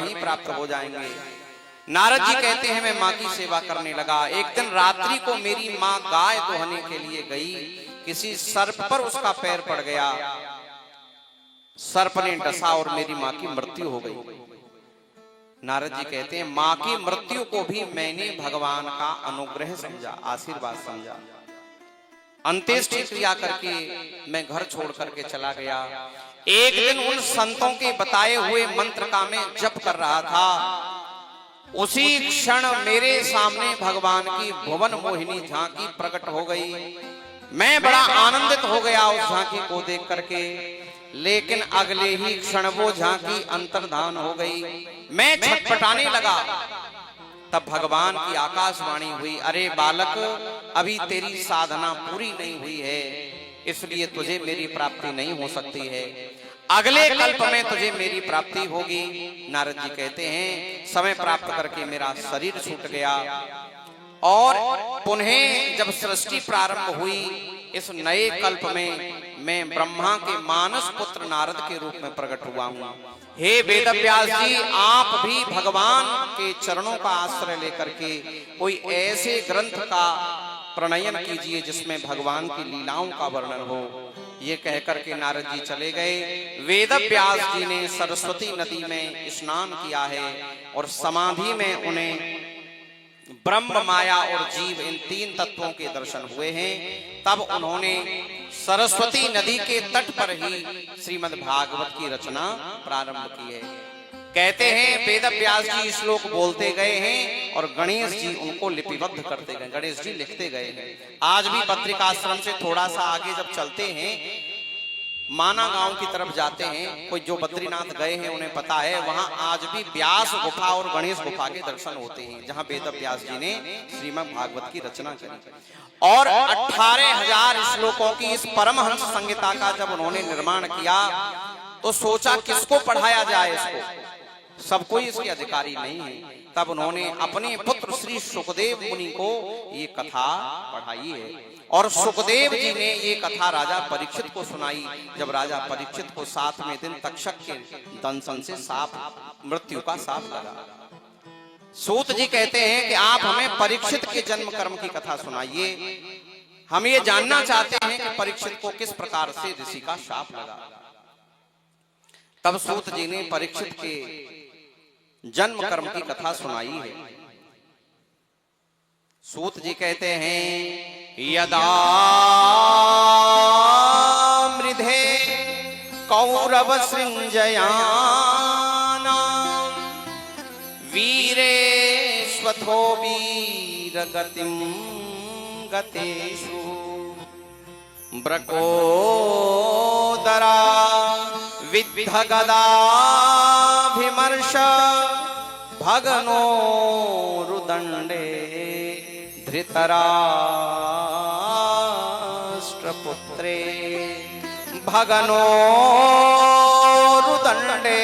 ही प्राप्त हो जाएंगे। नारद जी कहते हैं मैं माँ की सेवा करने लगा। एक दिन रात्रि को मेरी माँ गाय दोहने के लिए गई, किसी सर्प पर उसका पैर पड़ गया, सर्प ने डसा और मेरी माँ की मृत्यु हो गई। नारद जी कहते हैं माँ की मृत्यु को भी मैंने भगवान का अनुग्रह समझा, आशीर्वाद समझा। अंत्येष्टि क्रिया करके मैं घर छोड़ करके चला गया। एक दिन उन संतों के बताए हुए मंत्र का मैं जप कर रहा था, उसी क्षण मेरे सामने भगवान की भुवन मोहिनी झांकी प्रकट हो गई। मैं बड़ा आनंदित हो गया उस झांकी को देख करके, लेकिन अगले ही क्षण वो झांकी अंतर्धान हो गई। मैं छटपटाने लगा। तब भगवान की आकाशवाणी हुई, अरे बालक, अभी तेरी साधना पूरी नहीं हुई है, इसलिए तुझे मेरी प्राप्ति नहीं हो सकती है, अगले कल्प में तुझे मेरी प्राप्ति होगी। नारद जी कहते हैं समय प्राप्त करके मेरा शरीर छूट गया और पुनः जब सृष्टि प्रारंभ हुई, इस नए कल्प में मैं ब्रह्मा के मानस पुत्र नारद के रूप में प्रकट हुआ हूँ। हे वेदव्यास जी, आप भी भगवान के चरणों का आश्रय लेकर के कोई ऐसे ग्रंथ का प्रणयन कीजिए जिसमें भगवान की लीलाओं का वर्णन हो। ये कहकर के नारद जी चले गए। वेदव्यास जी ने सरस्वती नदी में स्नान किया है और समाधि में उन्हें ब्रह्म, माया और जीव इन तीन तत्वों के दर्शन हुए हैं। तब उन्होंने सरस्वती नदी के तट पर ही श्रीमद् भागवत की रचना प्रारंभ की है। कहते हैं वेदव्यास जी श्लोक बोलते गए हैं और गणेश जी उनको लिपिबद्ध करते गए, गणेश जी लिखते गए हैं। आज भी बद्रिकाश्रम से थोड़ा सा आगे जब चलते हैं, माना गांव की तरफ जाते हैं, कोई जो बद्रीनाथ गए हैं उन्हें पता है, वहां आज भी व्यास गुफा और गणेश गुफा के दर्शन होते हैं, जहां वेदव्यास जी ने श्रीमद् भागवत की रचना करी। और 18,000 श्लोकों की इस परमहंस संहिता का जब उन्होंने निर्माण किया तो सोचा किसको पढ़ाया जाए, इसको सब कोई इसके अधिकारी नहीं है। तब उन्होंने अपने पुत्र श्री सुखदेव मुनि को ये कथा पढ़ाई है और सुखदेव जी ने ये कथा राजा परीक्षित को सुनाई। जब राजा परीक्षित को 7वें दिन तक्षक के दंशन से साप, मृत्यु का साप लगा। सूत जी कहते हैं कि आप हमें परीक्षित के जन्म कर्म की कथा सुनाइए, हम ये जानना चाहते हैं कि परीक्षित को किस प्रकार से ऋषि का शाप लगा। तब सूत जी ने परीक्षित के जन्म कर्म की कथा सुनाई है। सूत जी कहते हैं यदा मृधे कौरव सृंजयाना वीरेश्वथो वीर गतिम गतेषु ब्रकोदरा विद्ध गदाभिमर्श भगनो रुदंडे धृतराष्ट्रपुत्रे भगनो रुदंडे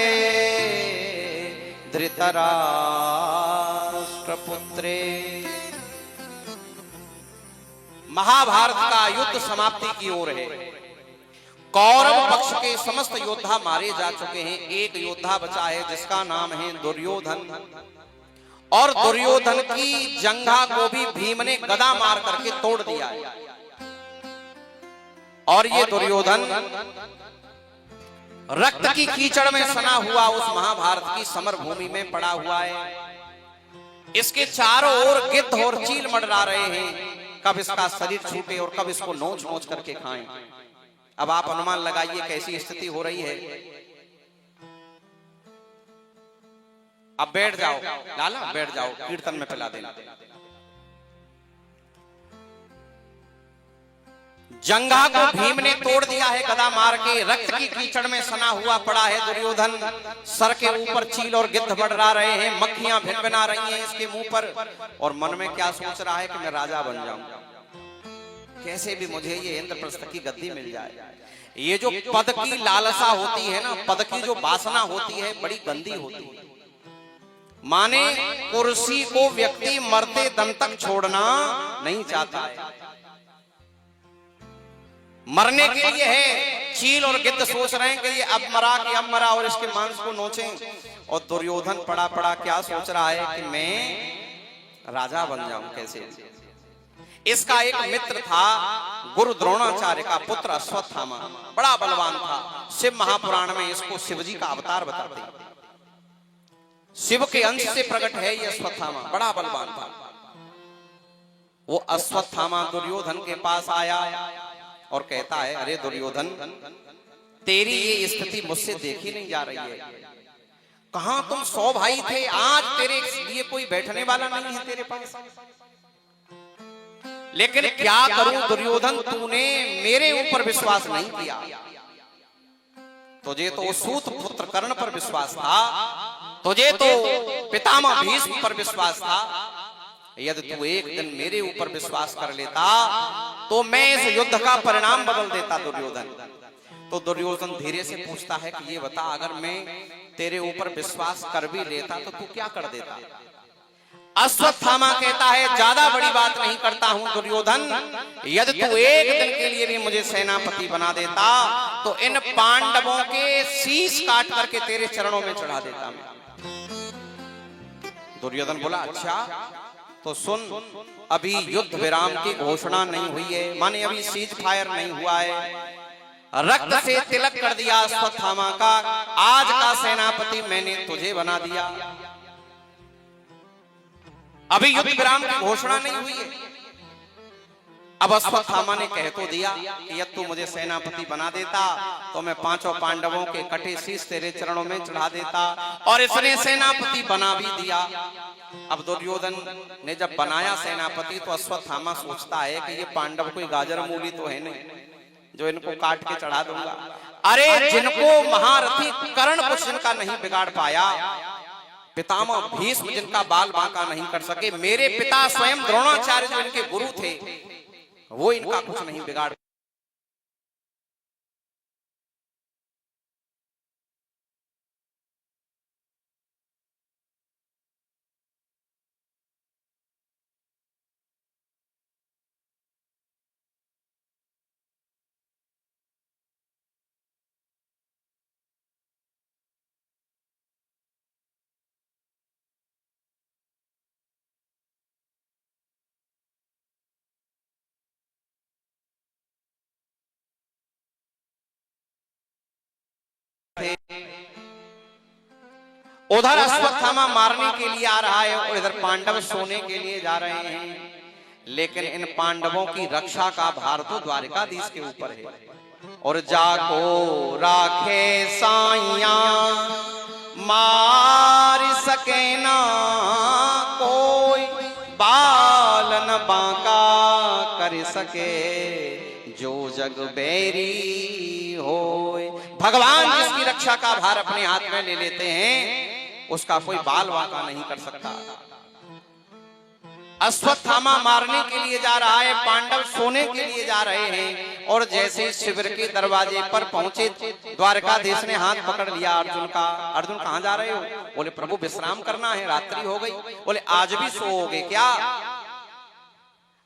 धृतराष्ट्रपुत्रे। महाभारत का युद्ध समाप्ति की ओर है। कौरव पक्ष के समस्त योद्धा मारे जा चुके हैं। एक योद्धा बचा है जिसका नाम है दुर्योधन, और दुर्योधन की जंघा को भी भीम ने गदा मार करके तोड़ दिया है। और ये दुर्योधन रक्त की कीचड़ में सना हुआ उस महाभारत की समर भूमि में पड़ा हुआ है। इसके चारों ओर गिद्ध और चील मंडरा रहे हैं, कब इसका शरीर छूटे और कब इसको नोच नोच करके खाएं। अब आप अनुमान लगाइए कैसी स्थिति हो रही है। अब बैठ जाओ लाला, बैठ जाओ, कीर्तन में पिला देना। जंघा को भीम ने तोड़ दिया है गदा मार के, रक्त की कीचड़ में सना हुआ पड़ा है दुर्योधन। सर के ऊपर चील और गिद्ध बढ़ा रहे हैं, मक्खियां भिनभिना रही हैं इसके मुंह पर, और मन में क्या सोच रहा है कि मैं राजा बन जाऊं, कैसे भी मुझे ये इंद्रप्रस्थ की गद्दी मिल जाए। ये जो पद की लालसा होती है ना, पद की जो वासना होती है, बड़ी गंदी होती है। माने कुर्सी को व्यक्ति मरते दम तक छोड़ना नहीं चाहता है। मरने के लिए है। चील और गिद्ध सोच रहे हैं कि ये अब मरा कि अब मरा और इसके मांस को नोचें, और दुर्योधन पड़ा पड़ा क्या सोच रहा है कि मैं राजा बन जाऊं कैसे। इसका एक मित्र था गुरु द्रोणाचार्य का पुत्र अश्वत्थामा, बड़ा बलवान था। शिव महापुराण में इसको शिवजी का अवतार बताते हैं। शिव के अंश से प्रकट है ये अश्वत्थामा, बड़ा बलवान था। वो अश्वत्थामा दुर्योधन के पास आया और कहता है, अरे दुर्योधन, तेरी ये स्थिति मुझसे देखी नहीं जा रही है। कहां तुम 100 भाई थे, आज तेरे लिए कोई बैठने वाला नहीं है तेरे पास। लेकिन क्या करूं दुर्योधन, तूने मेरे ऊपर विश्वास नहीं किया। तुझे तो सूत पुत्र कर्ण पर विश्वास था, तुझे तो पितामह भीष्म पर विश्वास था। यदि तू एक दिन मेरे ऊपर विश्वास कर लेता तो मैं इस युद्ध का परिणाम बदल देता दुर्योधन। तो दुर्योधन धीरे से पूछता है कि ये बता, अगर मैं तेरे ऊपर विश्वास कर भी लेता तो तू क्या कर देता। अश्वत्थामा कहता है, ज्यादा बड़ी बात नहीं करता हूं दुर्योधन, यदि तू एक दिन के लिए भी मुझे सेनापति बना देता तो इन पांडवों के शीश काट करके तेरे चरणों में चढ़ा देता मैं। दुर्योधन बोला, अच्छा तो सुन, अभी युद्ध विराम की घोषणा नहीं हुई है, माने अभी सीज फायर नहीं हुआ है। रक्त से तिलक कर दिया अश्वत्थामा का, आज का सेनापति मैंने तुझे बना दिया। अभी युद्ध विराम की घोषणा नहीं हुई है। अब अश्वत्थामा ने कह तो दिया कि यदि तू मुझे सेनापति बना देता तो मैं 5 पांडवों के कटे शीश तेरे चरणों में चढ़ा देता, और इसने सेनापति बना भी दिया। अब दुर्योधन ने जब बनाया सेनापति तो अश्वत्थामा सोचता है कि ये पांडव कोई गाजर मूली तो है नहीं जो इनको काट के चढ़ा दूंगा। अरे जिनको महारथी कर्ण कुछ जिनका नहीं बिगाड़ पाया, पितामह भीष्म जिनका बाल बांका नहीं कर सके, मेरे पिता स्वयं द्रोणाचार्य जो इनके गुरु थे, वो इनका कुछ नहीं बिगाड़। उधर अश्वत्थामा मारने के लिए आ रहा है और इधर पांडव सोने के लिए जा रहे हैं। लेकिन इन पांडवों की रक्षा का भार तो द्वारिकाधीश के ऊपर है। और जाको राखे साइया मार सके ना कोई, बाल न बांका कर सके जो जग बैरी होए। भगवान जिसकी रक्षा का भार अपने हाथ में ले लेते हैं उसका कोई बाल बांका नहीं कर सकता। अश्वत्थामा मारने के लिए जा रहा है, पांडव सोने के लिए जा रहे हैं। और जैसे शिविर के दरवाजे पर पहुंचे, द्वारकाधीश ने हाथ पकड़ लिया अर्जुन का। अर्जुन कहां जा रहे हो? बोले प्रभु विश्राम करना है, रात्रि हो गई। बोले आज भी सोओगे क्या?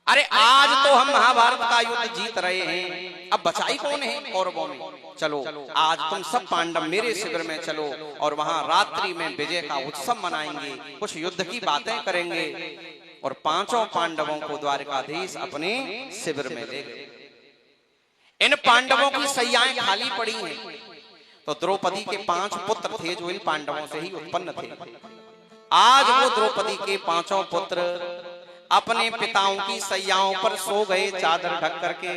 अरे आज तो हम महाभारत का युद्ध जीत रहे हैं, अब बचाई कौन है कौरवों में? चलो आज तुम सब पांडव मेरे शिविर में चलो और वहां रात्रि में विजय का उत्सव मनाएंगे, कुछ युद्ध की बातें करेंगे। और 5 पांडवों को द्वारकाधीश अपने शिविर में ले गए। इन पांडवों की सैयाएं खाली पड़ी हैं। तो द्रौपदी के 5 पुत्र थे जो इन पांडवों से ही उत्पन्न थे। आज वो द्रौपदी के 5 पुत्र अपने पिताओं की सैयाओं पर सो गए चादर ढक करके।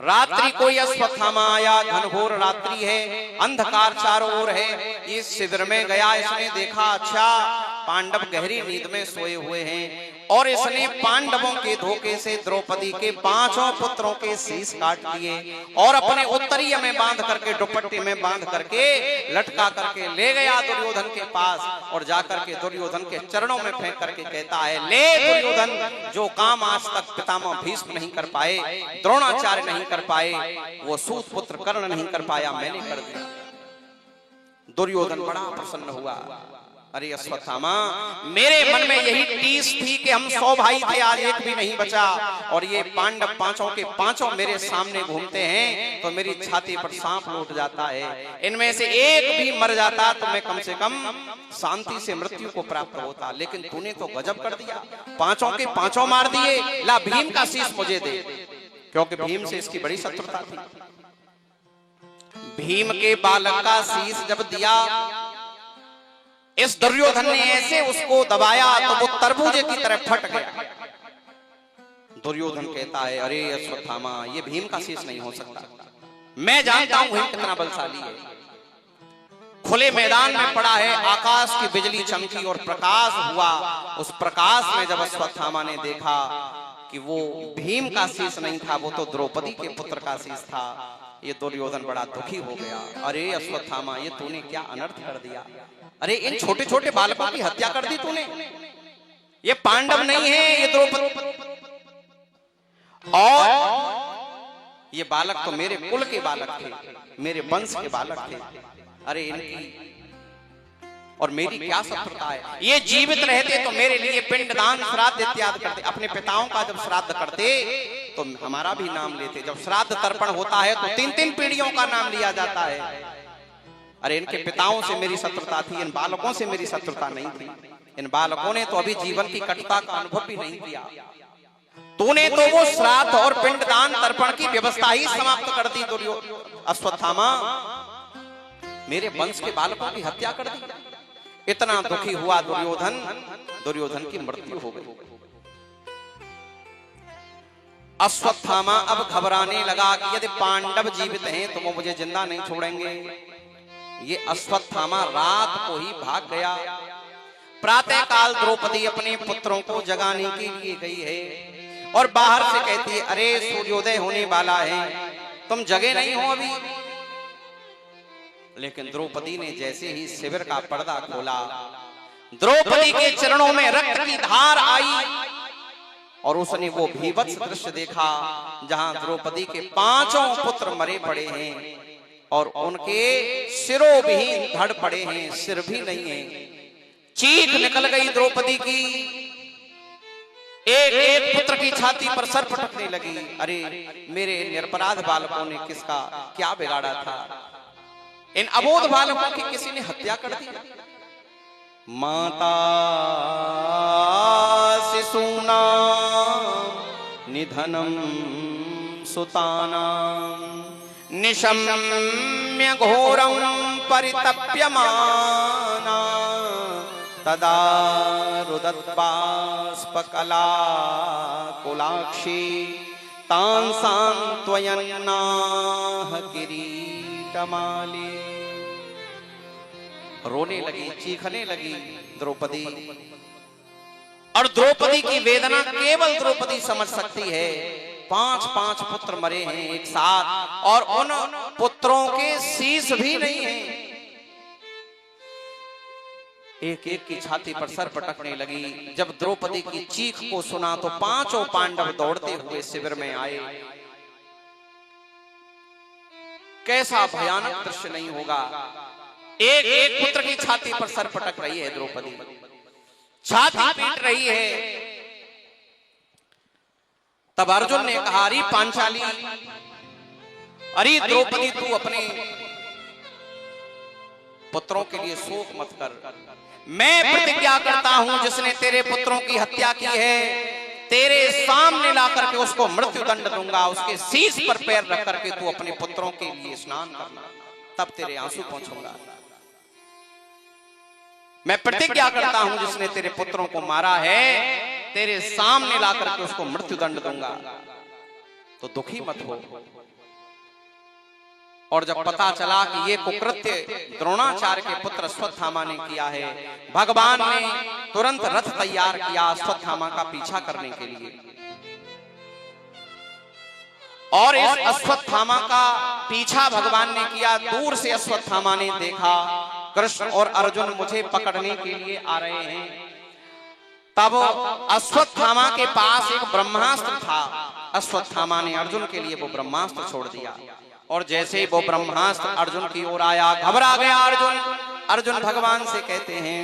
रात्रि कोई अश्वत्थामा आया, घनघोर रात्रि है, अंधकार चारों ओर है। इस शिविर में गया, इसने देखा अच्छा पांडव गहरी नींद में सोए हुए हैं। और इसने पांडवों के धोखे से द्रौपदी के 5 पुत्रों के शीश काट दिए और अपने उत्तरीय में बांध करके, दुपट्टे में बांध करके लटका करके ले गया दुर्योधन के पास। और जाकर के दुर्योधन के चरणों में फेंक करके कहता है, ले दुर्योधन, जो काम आज तक पितामह भीष्म नहीं कर पाए, द्रोणाचार्य नहीं कर पाए, वो सूत पुत्र कर्ण नहीं कर पाया, मैंने कर दिया। दुर्योधन बड़ा प्रसन्न हुआ। अरे अश्वत्थामा, मेरे मन में यही टीस थी कि हम 100 भाई थे, आज एक भी नहीं बचा, और ये पांडव पांचों के पांचों मेरे सामने घूमते हैं तो मेरी छाती पर सांप लौट जाता है। इनमें से एक भी मर जाता तो मैं कम से कम शांति से मृत्यु को प्राप्त होता, लेकिन तूने तो गजब कर दिया, पांचों के पांचों मार दिए। ला भीम का शीश मुझे दे, क्योंकि भीम से इसकी बड़ी शत्रुता थी। भीम के बालक का शीश जब दिया, इस दुर्योधन ने ऐसे उसको दबाया तो वो तरबूजे की तरह फट गया। दुर्योधन कहता है, अरे अश्वत्थामा, ये भीम का शीश नहीं हो सकता, मैं जानता हूं भीम कितना बलशाली है। खुले मैदान में पड़ा है, आकाश की बिजली चमकी और प्रकाश हुआ। उस प्रकाश में जब अश्वत्थामा ने देखा कि वो भीम का शीश नहीं था, वो तो द्रौपदी के पुत्र का शीश था, ये दुर्योधन बड़ा दुखी हो गया। अरे अश्वत्थामा, ये तूने क्या अनर्थ कर दिया, अरे इन छोटे छोटे बालकों की हत्या कर दी तूने। ये पांडव नहीं है, ये द्रौपदी, और ये बालक तो मेरे कुल के बालक थे, मेरे वंश के बालक थे। अरे इनकी और मेरी क्या शत्रुता है, ये जीवित रहते तो मेरे लिए पिंडदान श्राद्ध इत्यादि करते, अपने पिताओं का जब श्राद्ध करते तो हमारा भी नाम लेते। जब श्राद्ध तर्पण होता है तो 3-3 पीढ़ियों का नाम लिया जाता है। अरे इनके पिताओं से मेरी शत्रुता थी, इन बालकों से मेरी शत्रुता नहीं थी। इन बालकों ने तो अभी जीवन की कटुता का अनुभव भी नहीं किया, तूने तो वो श्राद्ध और पिंडदान तर्पण की व्यवस्था ही समाप्त कर दी। अश्वत्थामा, मेरे वंश के बालकों की हत्या कर दी। इतना दुखी हुआ दुर्योधन, दुर्योधन की मृत्यु हो गई। अश्वत्थामा अब घबराने लगा कि यदि पांडव जीवित हैं तो वो मुझे जिंदा नहीं छोड़ेंगे। ये अश्वत्थामा रात को ही भाग गया। प्रातः काल द्रौपदी अपने पुत्रों को जगाने के लिए गई है और बाहर से कहती है, अरे सूर्योदय होने वाला है, तुम जगे नहीं हो अभी। लेकिन द्रौपदी ने जैसे ही शिविर का पर्दा खोला, द्रौपदी के चरणों में रक्त की धार आई और उसने वो भीभत्स दृश्य देखा जहां द्रौपदी के 5 पुत्र मरे पड़े हैं और उनके सिरों भी धड़ पड़े हैं, सिर भी नहीं है। चीख निकल गई द्रौपदी की, एक एक पुत्र की छाती पर सर पटकने लगी। अरे मेरे निरपराध बालकों ने किसका क्या बिगाड़ा था, इन अबोध बालकों की किसी ने हत्या कर दी। माता शिशूना निधनम सुताना निशम्य घोरं परितप्यमाना तदा रुदत्बाष्पकला कुलाक्षी तां सांत्वयन्नाह किरीटमाली। रोने लगी, चीखने लगी द्रौपदी, और द्रौपदी की वेदना केवल द्रौपदी समझ सकती है। 5 पुत्र मरे हैं एक साथ और उन पुत्रों के शीश भी नहीं है। एक एक की छाती पर सर पटकने लगी। जब द्रौपदी की चीख को सुना तो 5 पांडव दौड़ते हुए शिविर में आए। कैसा भयानक दृश्य नहीं होगा, एक एक पुत्र की छाती पर सर पटक रही है द्रौपदी, छाती पीट रही है। तब अर्जुन ने कहा, अरे पांचाली, अरे द्रौपदी, तू अपने पुत्रों के लिए शोक मत कर। मैं प्रतिज्ञा करता हूं जिसने तेरे पुत्रों की हत्या की है, तेरे सामने ला करके उसको मृत्यु दंड दूंगा। उसके शीश पर पैर रख करके तू अपने पुत्रों के लिए स्नान करना, तब तेरे आंसू पहुंचूंगा। मैं प्रतिज्ञा करता हूं जिसने तेरे पुत्रों को मारा है, तेरे सामने ला करके उसको मृत्यु दंड दूंगा, तो दुखी मत हो। और जब पता चला कि ये कुकृत्य द्रोणाचार्य के पुत्र अश्वत्थामा ने किया है, भगवान ने तुरंत रथ तैयार किया अश्वत्थामा का पीछा करने के लिए। और इस अश्वत्थामा का पीछा भगवान ने किया। दूर से अश्वत्थामा ने देखा कृष्ण और अर्जुन मुझे पकड़ने के लिए आ रहे हैं। तब अश्वत्थामा के पास एक ब्रह्मास्त्र था। अश्वत्थामा ने अर्जुन के लिए वो ब्रह्मास्त्र छोड़ दिया, और जैसे ही वो ब्रह्मास्त्र अर्जुन की ओर आया, घबरा गया अर्जुन। अर्जुन भगवान से कहते हैं,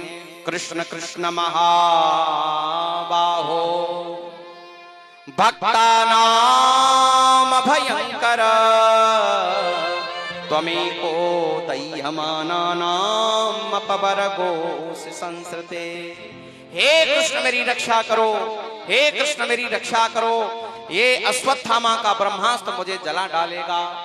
कृष्ण कृष्ण महाबाहो भक्तानाम भयंकर त्वमेको दह्यमानानाम अपवर्गोऽस संसृते। हे कृष्ण मेरी रक्षा करो, हे कृष्ण मेरी रक्षा करो, ये अश्वत्थामा का ब्रह्मास्त्र मुझे जला डालेगा।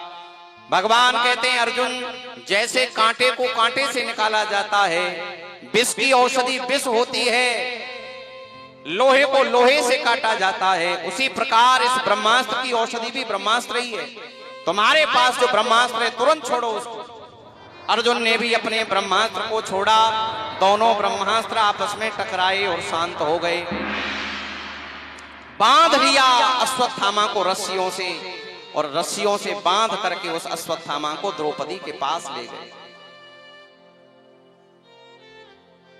भगवान कहते हैं अर्जुन, जैसे कांटे को कांटे से निकाला जाता है, विष की औषधि विष होती है, लोहे को लोहे से काटा जाता है, उसी प्रकार इस ब्रह्मास्त्र की औषधि भी ब्रह्मास्त्र ही है। तुम्हारे पास जो ब्रह्मास्त्र है तुरंत छोड़ो उसको। अर्जुन ने भी अपने ब्रह्मास्त्र को छोड़ा, दोनों ब्रह्मास्त्र आपस में टकराए और शांत हो गए। बांध लिया अश्वत्थामा को रस्सियों से, और रस्सियों से बांध करके उस अश्वत्थामा को द्रौपदी के पास ले गए।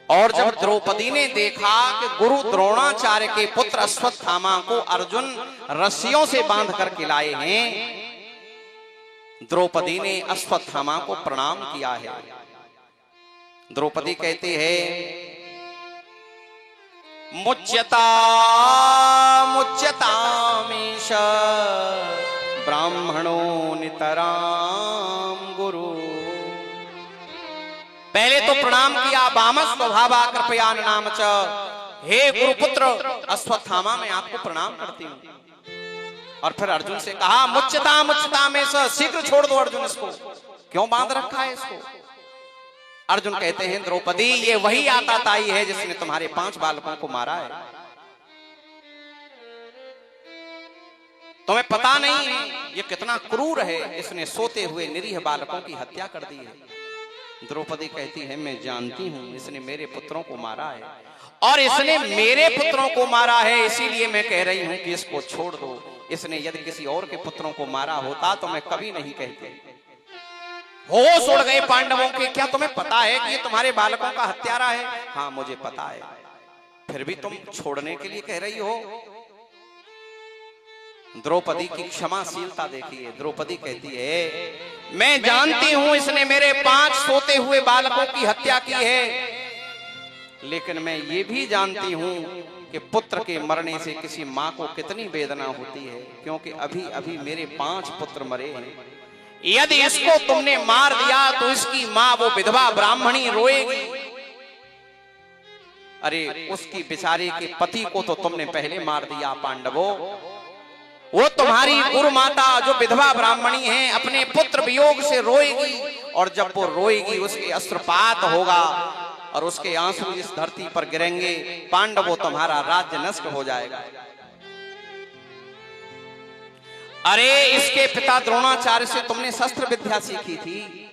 और जब द्रौपदी ने देखा कि गुरु द्रोणाचार्य के पुत्र अश्वत्थामा को अर्जुन रस्सियों से बांध करके लाए हैं, द्रौपदी ने अश्वत्थामा को प्रणाम किया है। द्रौपदी कहती है, मुच्यता मुच्यतामीश ब्राह्मणो नितराम गुरु। पहले तो प्रणाम किया, बामस स्वभावा कृपया नाम च, हे गुरुपुत्र अश्वत्थामा मैं आपको प्रणाम करती हूं। और फिर अर्जुन से कहा, मुच्यता मुच्यता में से, शीघ्र छोड़ दो अर्जुन इसको, क्यों बांध रखा है इसको। अर्जुन कहते हैं, द्रौपदी ये वही आताताई है जिसने तुम्हारे 5 बालकों को मारा है। तुम्हें पता नहीं है ये कितना क्रूर है, इसने सोते हुए निरीह बालकों की हत्या कर दी है। द्रौपदी कहती है, मैं जानती हूं इसने मेरे पुत्रों को मारा है, और इसने मेरे पुत्रों को मारा है, इसीलिए मैं कह रही हूं कि इसको छोड़ दो। इसने यदि किसी और के पुत्रों को मारा होता तो मैं कभी नहीं कहती। होश उड़ गए पांडवों के, क्या तुम्हें पता है कि ये तुम्हारे बालकों का हत्यारा है? हाँ मुझे पता है, फिर भी तुम छोड़ने के लिए कह रही हो। द्रौपदी की क्षमाशीलता देखिए। द्रौपदी कहती है, मैं जानती हूं इसने मेरे 5 सोते हुए बालकों की हत्या की है, लेकिन मैं ये भी जानती हूं कि पुत्र के मरने से किसी माँ को कितनी वेदना होती है, क्योंकि अभी अभी मेरे 5 पुत्र मरे हैं। यदि इसको तुमने मार दिया तो इसकी माँ, वो विधवा ब्राह्मणी, रोएगी। अरे उसकी बेचारे के पति को तो तुमने पहले मार दिया पांडवों। वो तुम्हारी गुरु माता जो विधवा ब्राह्मणी है अपने पुत्र वियोग से रोएगी, और जब वो रोएगी उसके अश्रुपात होगा और उसके आंसू इस धरती पर गिरेंगे। पांडवों तुम्हारा राज्य नष्ट हो जाएगा। अरे इसके पिता द्रोणाचार्य से तुमने शस्त्र विद्या सीखी थी,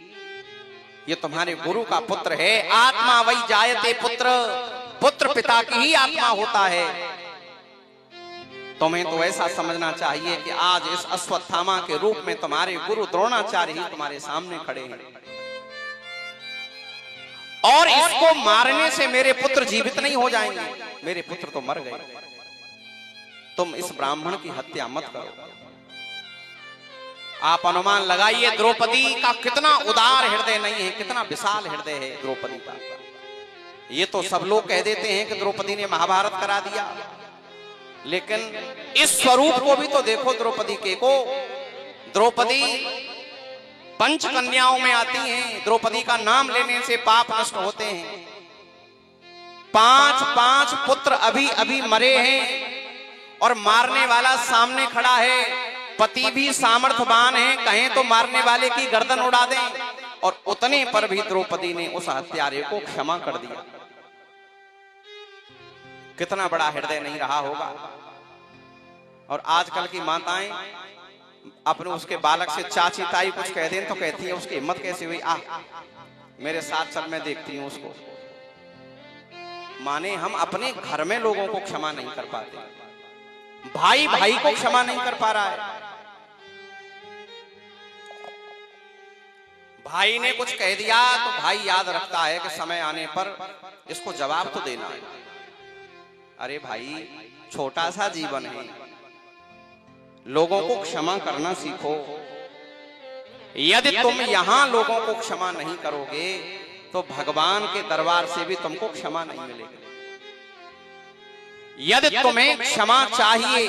ये तुम्हारे गुरु का पुत्र है। आत्मा वही जायते पुत्र, पुत्र पिता की ही आत्मा होता है। तुम्हें तो ऐसा समझना चाहिए कि आज इस अश्वत्थामा के रूप में तुम्हारे गुरु द्रोणाचार्य ही तुम्हारे सामने खड़े हैं, और इसको मारने से मेरे पुत्र जीवित नहीं हो जाएंगे, मेरे पुत्र तो मर गए। तुम इस ब्राह्मण की हत्या मत करो। आप अनुमान लगाइए द्रौपदी का कितना उदार हृदय नहीं है, कितना विशाल हृदय है द्रौपदी का। ये तो सब लोग कह देते हैं कि द्रौपदी ने महाभारत करा दिया, लेकिन इस स्वरूप को भी तो देखो द्रौपदी के को। द्रौपदी 5 कन्याओं में आती हैं। द्रौपदी का नाम लेने से पाप नष्ट होते हैं। 5 पुत्र अभी अभी मरे हैं, और मारने वाला सामने खड़ा है। पति भी सामर्थ्यवान है, कहें तो मारने वाले की गर्दन उड़ा दें, और उतने पर भी द्रौपदी ने उस हत्यारे को क्षमा कर दिया। कितना बड़ा हृदय नहीं रहा होगा। और आजकल की माताएं अपने उसके बालक से चाची ताई कुछ कह दें तो कहती है उसकी हिम्मत कैसे हुई, आ मेरे साथ चल, मैं देखती हूं उसको। माने हम अपने घर में लोगों को क्षमा नहीं कर पाते, भाई भाई को क्षमा नहीं कर पा रहा है। भाई ने कुछ कह दिया तो भाई याद रखता है कि समय आने पर इसको जवाब तो देना है। अरे भाई छोटा सा जीवन है, लोगों को क्षमा करना सीखो। यदि तुम यहां लोगों को क्षमा नहीं करोगे तो भगवान के दरबार से भी तुमको क्षमा नहीं मिलेगी। यदि तुम्हें क्षमा चाहिए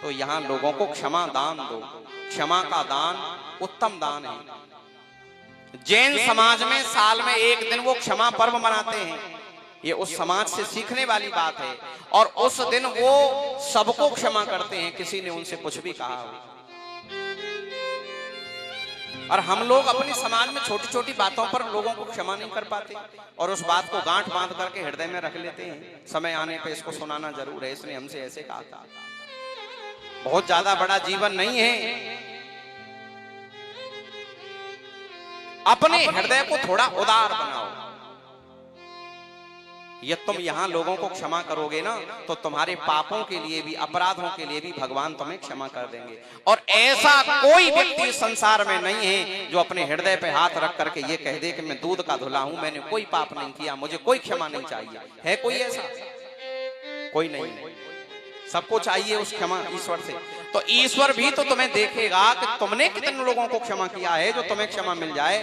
तो यहां लोगों को क्षमा दान दो। क्षमा का दान उत्तम दान है। जैन समाज में साल में एक दिन वो क्षमा पर्व मनाते हैं। ये उस समाज से सीखने वाली बात है। और उस दिन वो सबको क्षमा करते हैं, किसी ने उनसे कुछ भी कहा हो। और हम लोग अपने समाज में छोटी छोटी बातों पर लोगों को क्षमा नहीं कर पाते और उस बात को गांठ बांध करके हृदय में रख लेते हैं। समय आने पे इसको सुनाना जरूर है, इसने हमसे ऐसे कहा था। बहुत ज्यादा बड़ा जीवन नहीं है। अपने हृदय को थोड़ा उदार बनाओ। ये तुम यहां लोगों को क्षमा करोगे ना, तो तुम्हारे पापों के लिए भी, अपराधों के लिए भी भगवान तुम्हें क्षमा कर देंगे। और ऐसा कोई व्यक्ति संसार में नहीं है जो अपने हृदय पे हाथ रख करके ये कह दे कि मैं दूध का धुला हूं, मैंने कोई पाप नहीं किया, मुझे कोई क्षमा नहीं चाहिए। है कोई ऐसा? कोई नहीं है। सबको चाहिए उस क्षमा ईश्वर से। तो ईश्वर भी तो तुम्हें देखेगा कि तुमने कितने लोगों को क्षमा किया है जो तुम्हें क्षमा मिल जाए।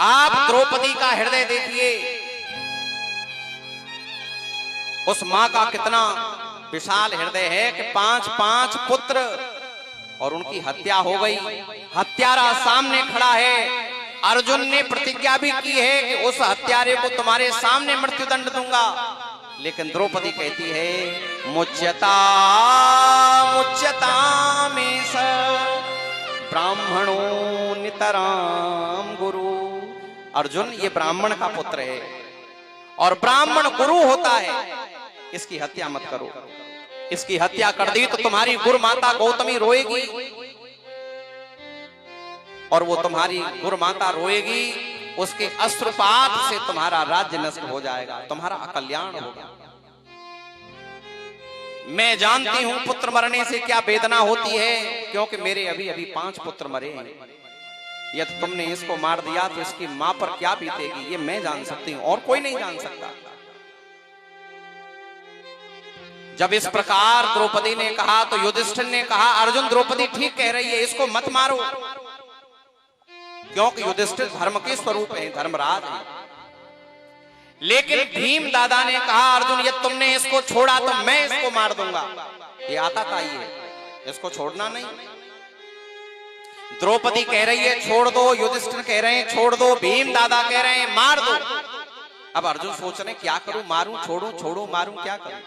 आप द्रौपदी का हृदय देखिए। उस मां का कितना विशाल हृदय है कि 5 पुत्र और उनकी हत्या हो गई। हत्यारा सामने खड़ा है। अर्जुन ने प्रतिज्ञा भी की है कि उस हत्यारे को तुम्हारे सामने मृत्युदंड दूंगा। लेकिन द्रौपदी कहती है मुच्यता मुच्यता में स ब्राह्मणों नितराम गुरु। अर्जुन ये ब्राह्मण का पुत्र है और ब्राह्मण गुरु होता है। इसकी हत्या मत करो। इसकी हत्या कर दी तो तुम्हारी गुरु माता गौतमी रोएगी और वो तुम्हारी गुरु माता रोएगी। उसके अश्रुपात से तुम्हारा राज्य नष्ट हो जाएगा, तुम्हारा अकल्याण होगा। मैं जानती हूं पुत्र मरने से क्या वेदना होती है, क्योंकि मेरे अभी अभी 5 पुत्र मरे हैं। यदि तुमने इसको मार दिया तो इसकी मां पर क्या बीतेगी, ये मैं जान सकती हूं और कोई नहीं जान सकता। जब इस प्रकार द्रौपदी ने कहा तो युधिष्ठिर ने कहा अर्जुन द्रौपदी ठीक कह रही है, इसको मत मारो। क्योंकि युधिष्ठिर धर्म के स्वरूप है, धर्मराज है। लेकिन भीम दादा ने कहा अर्जुन ये तुमने इसको छोड़ा तो मैं इसको मार दूंगा। ये आता था, ये इसको छोड़ना नहीं। द्रौपदी कह रही है छोड़ दो, युधिष्ठिर कह रहे हैं छोड़ दो, भीम दादा कह रहे हैं मार दो। अब अर्जुन सोच रहे क्या करूं, मारूं छोड़ूं, छोड़ूं मारूं, क्या करूं।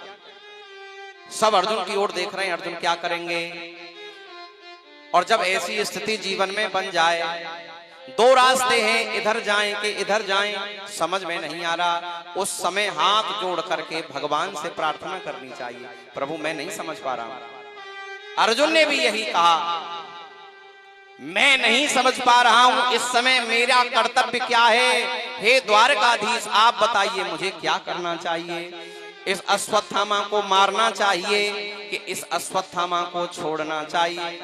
सब अर्जुन की ओर देख रहे हैं, अर्जुन क्या करेंगे। और जब ऐसी स्थिति जीवन में बन जाए, 2 रास्ते हैं, इधर जाएं कि इधर जाएं, समझ में नहीं आ रहा। उस समय हाथ जोड़ करके भगवान से प्रार्थना करनी चाहिए, प्रभु मैं नहीं समझ पा रहा हूं। अर्जुन ने भी यही कहा मैं नहीं समझ पा रहा हूं, इस समय मेरा कर्तव्य क्या है। हे द्वारकाधीश आप बताइए मुझे क्या करना चाहिए। इस अश्वत्थामा को मारना चाहिए कि इस अश्वत्थामा को छोड़ना चाहिए।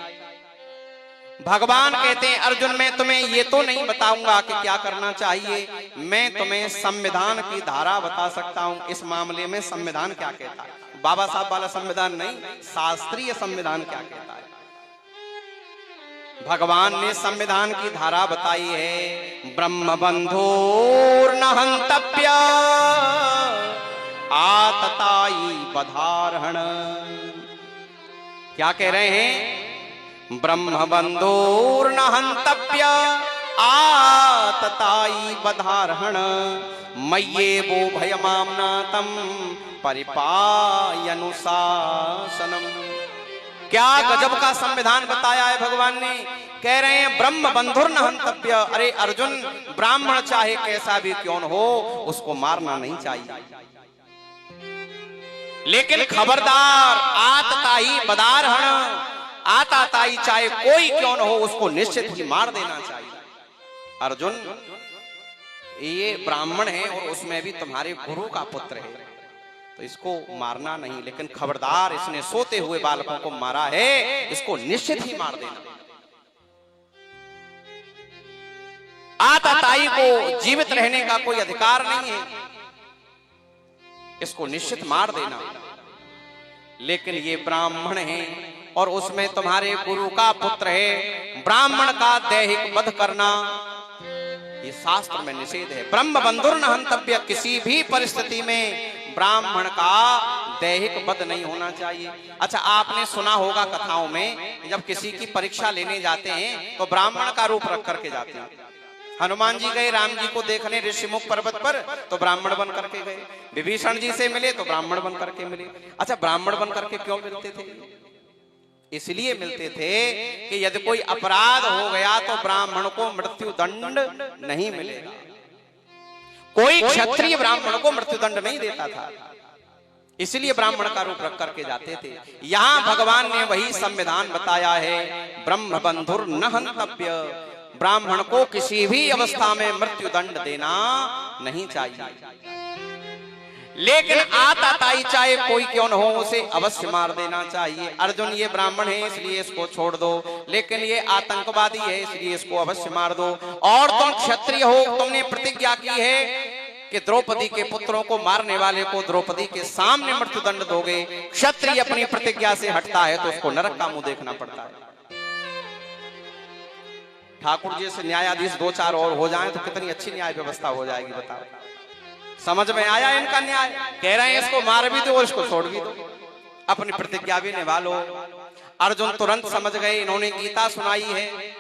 भगवान कहते हैं अर्जुन मैं तुम्हें ये तो नहीं बताऊंगा कि क्या करना चाहिए, मैं तुम्हें संविधान की धारा बता सकता हूं। इस मामले में संविधान क्या कहता है, बाबा साहब वाला संविधान नहीं, शास्त्रीय संविधान क्या कहता है। भगवान ने संविधान की धारा बताई है, ब्रह्म बंधुर्न हंतव्य आतताई बधारहण। क्या कह रहे हैं, ब्रह्म बंधुर्न हंतव्य आतताई बधारहण मय्ये वो भयमामनातम परिपायनुशासनम। क्या गजब का संविधान बताया है भगवान ने। कह रहे हैं ब्रह्म बंधुर्न हंतव्य। अरे अर्जुन ब्राह्मण चाहे कैसा भी क्यों न हो उसको मारना नहीं चाहिए, लेकिन खबरदार आतताई बधारहण, आतताई चाहे कोई क्यों न हो उसको निश्चित ही मार देना चाहिए। अर्जुन ये ब्राह्मण है और उसमें भी तुम्हारे गुरु का पुत्र है, तो इसको मारना नहीं, लेकिन खबरदार इसने सोते हुए बालकों को मारा है, इसको निश्चित ही मार देना। आतताई को जीवित रहने का कोई अधिकार नहीं है, इसको निश्चित मार देना। लेकिन ये ब्राह्मण हैं और उसमें तुम्हारे गुरु का पुत्र है, ब्राह्मण का दैहिक वध करना ये शास्त्र में निषेध है। ब्रह्म बंधुर न हंतव्य, किसी भी परिस्थिति में ब्राह्मण का दैहिक वध नहीं होना चाहिए। अच्छा, आपने सुना होगा कथाओं में, जब किसी की परीक्षा लेने जाते हैं तो ब्राह्मण का रूप रख करके जाते हैं। हनुमान जी गए राम जी को देखने ऋषिमुख पर्वत पर, तो ब्राह्मण बन करके गए। विभीषण जी से मिले तो ब्राह्मण बन करके मिले। अच्छा, ब्राह्मण बन करके क्यों मिलते थे? इसलिए मिलते थे कि यदि कोई अपराध हो गया तो ब्राह्मण को मृत्यु दंड नहीं मिलेगा। कोई क्षत्रिय ब्राह्मण को मृत्यु दंड नहीं देता था, इसलिए ब्राह्मण का रूप रख करके जाते थे। यहां भगवान ने वही संविधान बताया है, ब्रह्म बंधुर न हंतव्य, ब्राह्मण को किसी भी अवस्था में मृत्यु दंड देना नहीं चाहिए। लेकिन आताताई चाहे कोई क्यों न हो, उसे अवश्य मार देना चाहिए। अर्जुन ये ब्राह्मण है इसलिए इसको छोड़ दो, लेकिन ये आतंकवादी है इसलिए इसको अवश्य मार दो। और तुम क्षत्रिय हो, तुमने प्रतिज्ञा की है कि द्रौपदी के पुत्रों को मारने वाले को द्रौपदी के सामने मृत्यु दंड दोगे। क्षत्रिय अपनी प्रतिज्ञा से हटता है तो उसको नरक का मुंह देखना पड़ता है। ठाकुर जी से न्यायाधीश 2-4 और हो जाएं तो कितनी अच्छी न्याय व्यवस्था हो जाएगी, बताओ। समझ में आया इनका न्याय? कह रहे हैं इसको मार भी दो और इसको छोड़ भी दो, अपनी प्रतिज्ञा भी निभा लो। अर्जुन तुरंत समझ गए, इन्होंने गीता सुनाई है।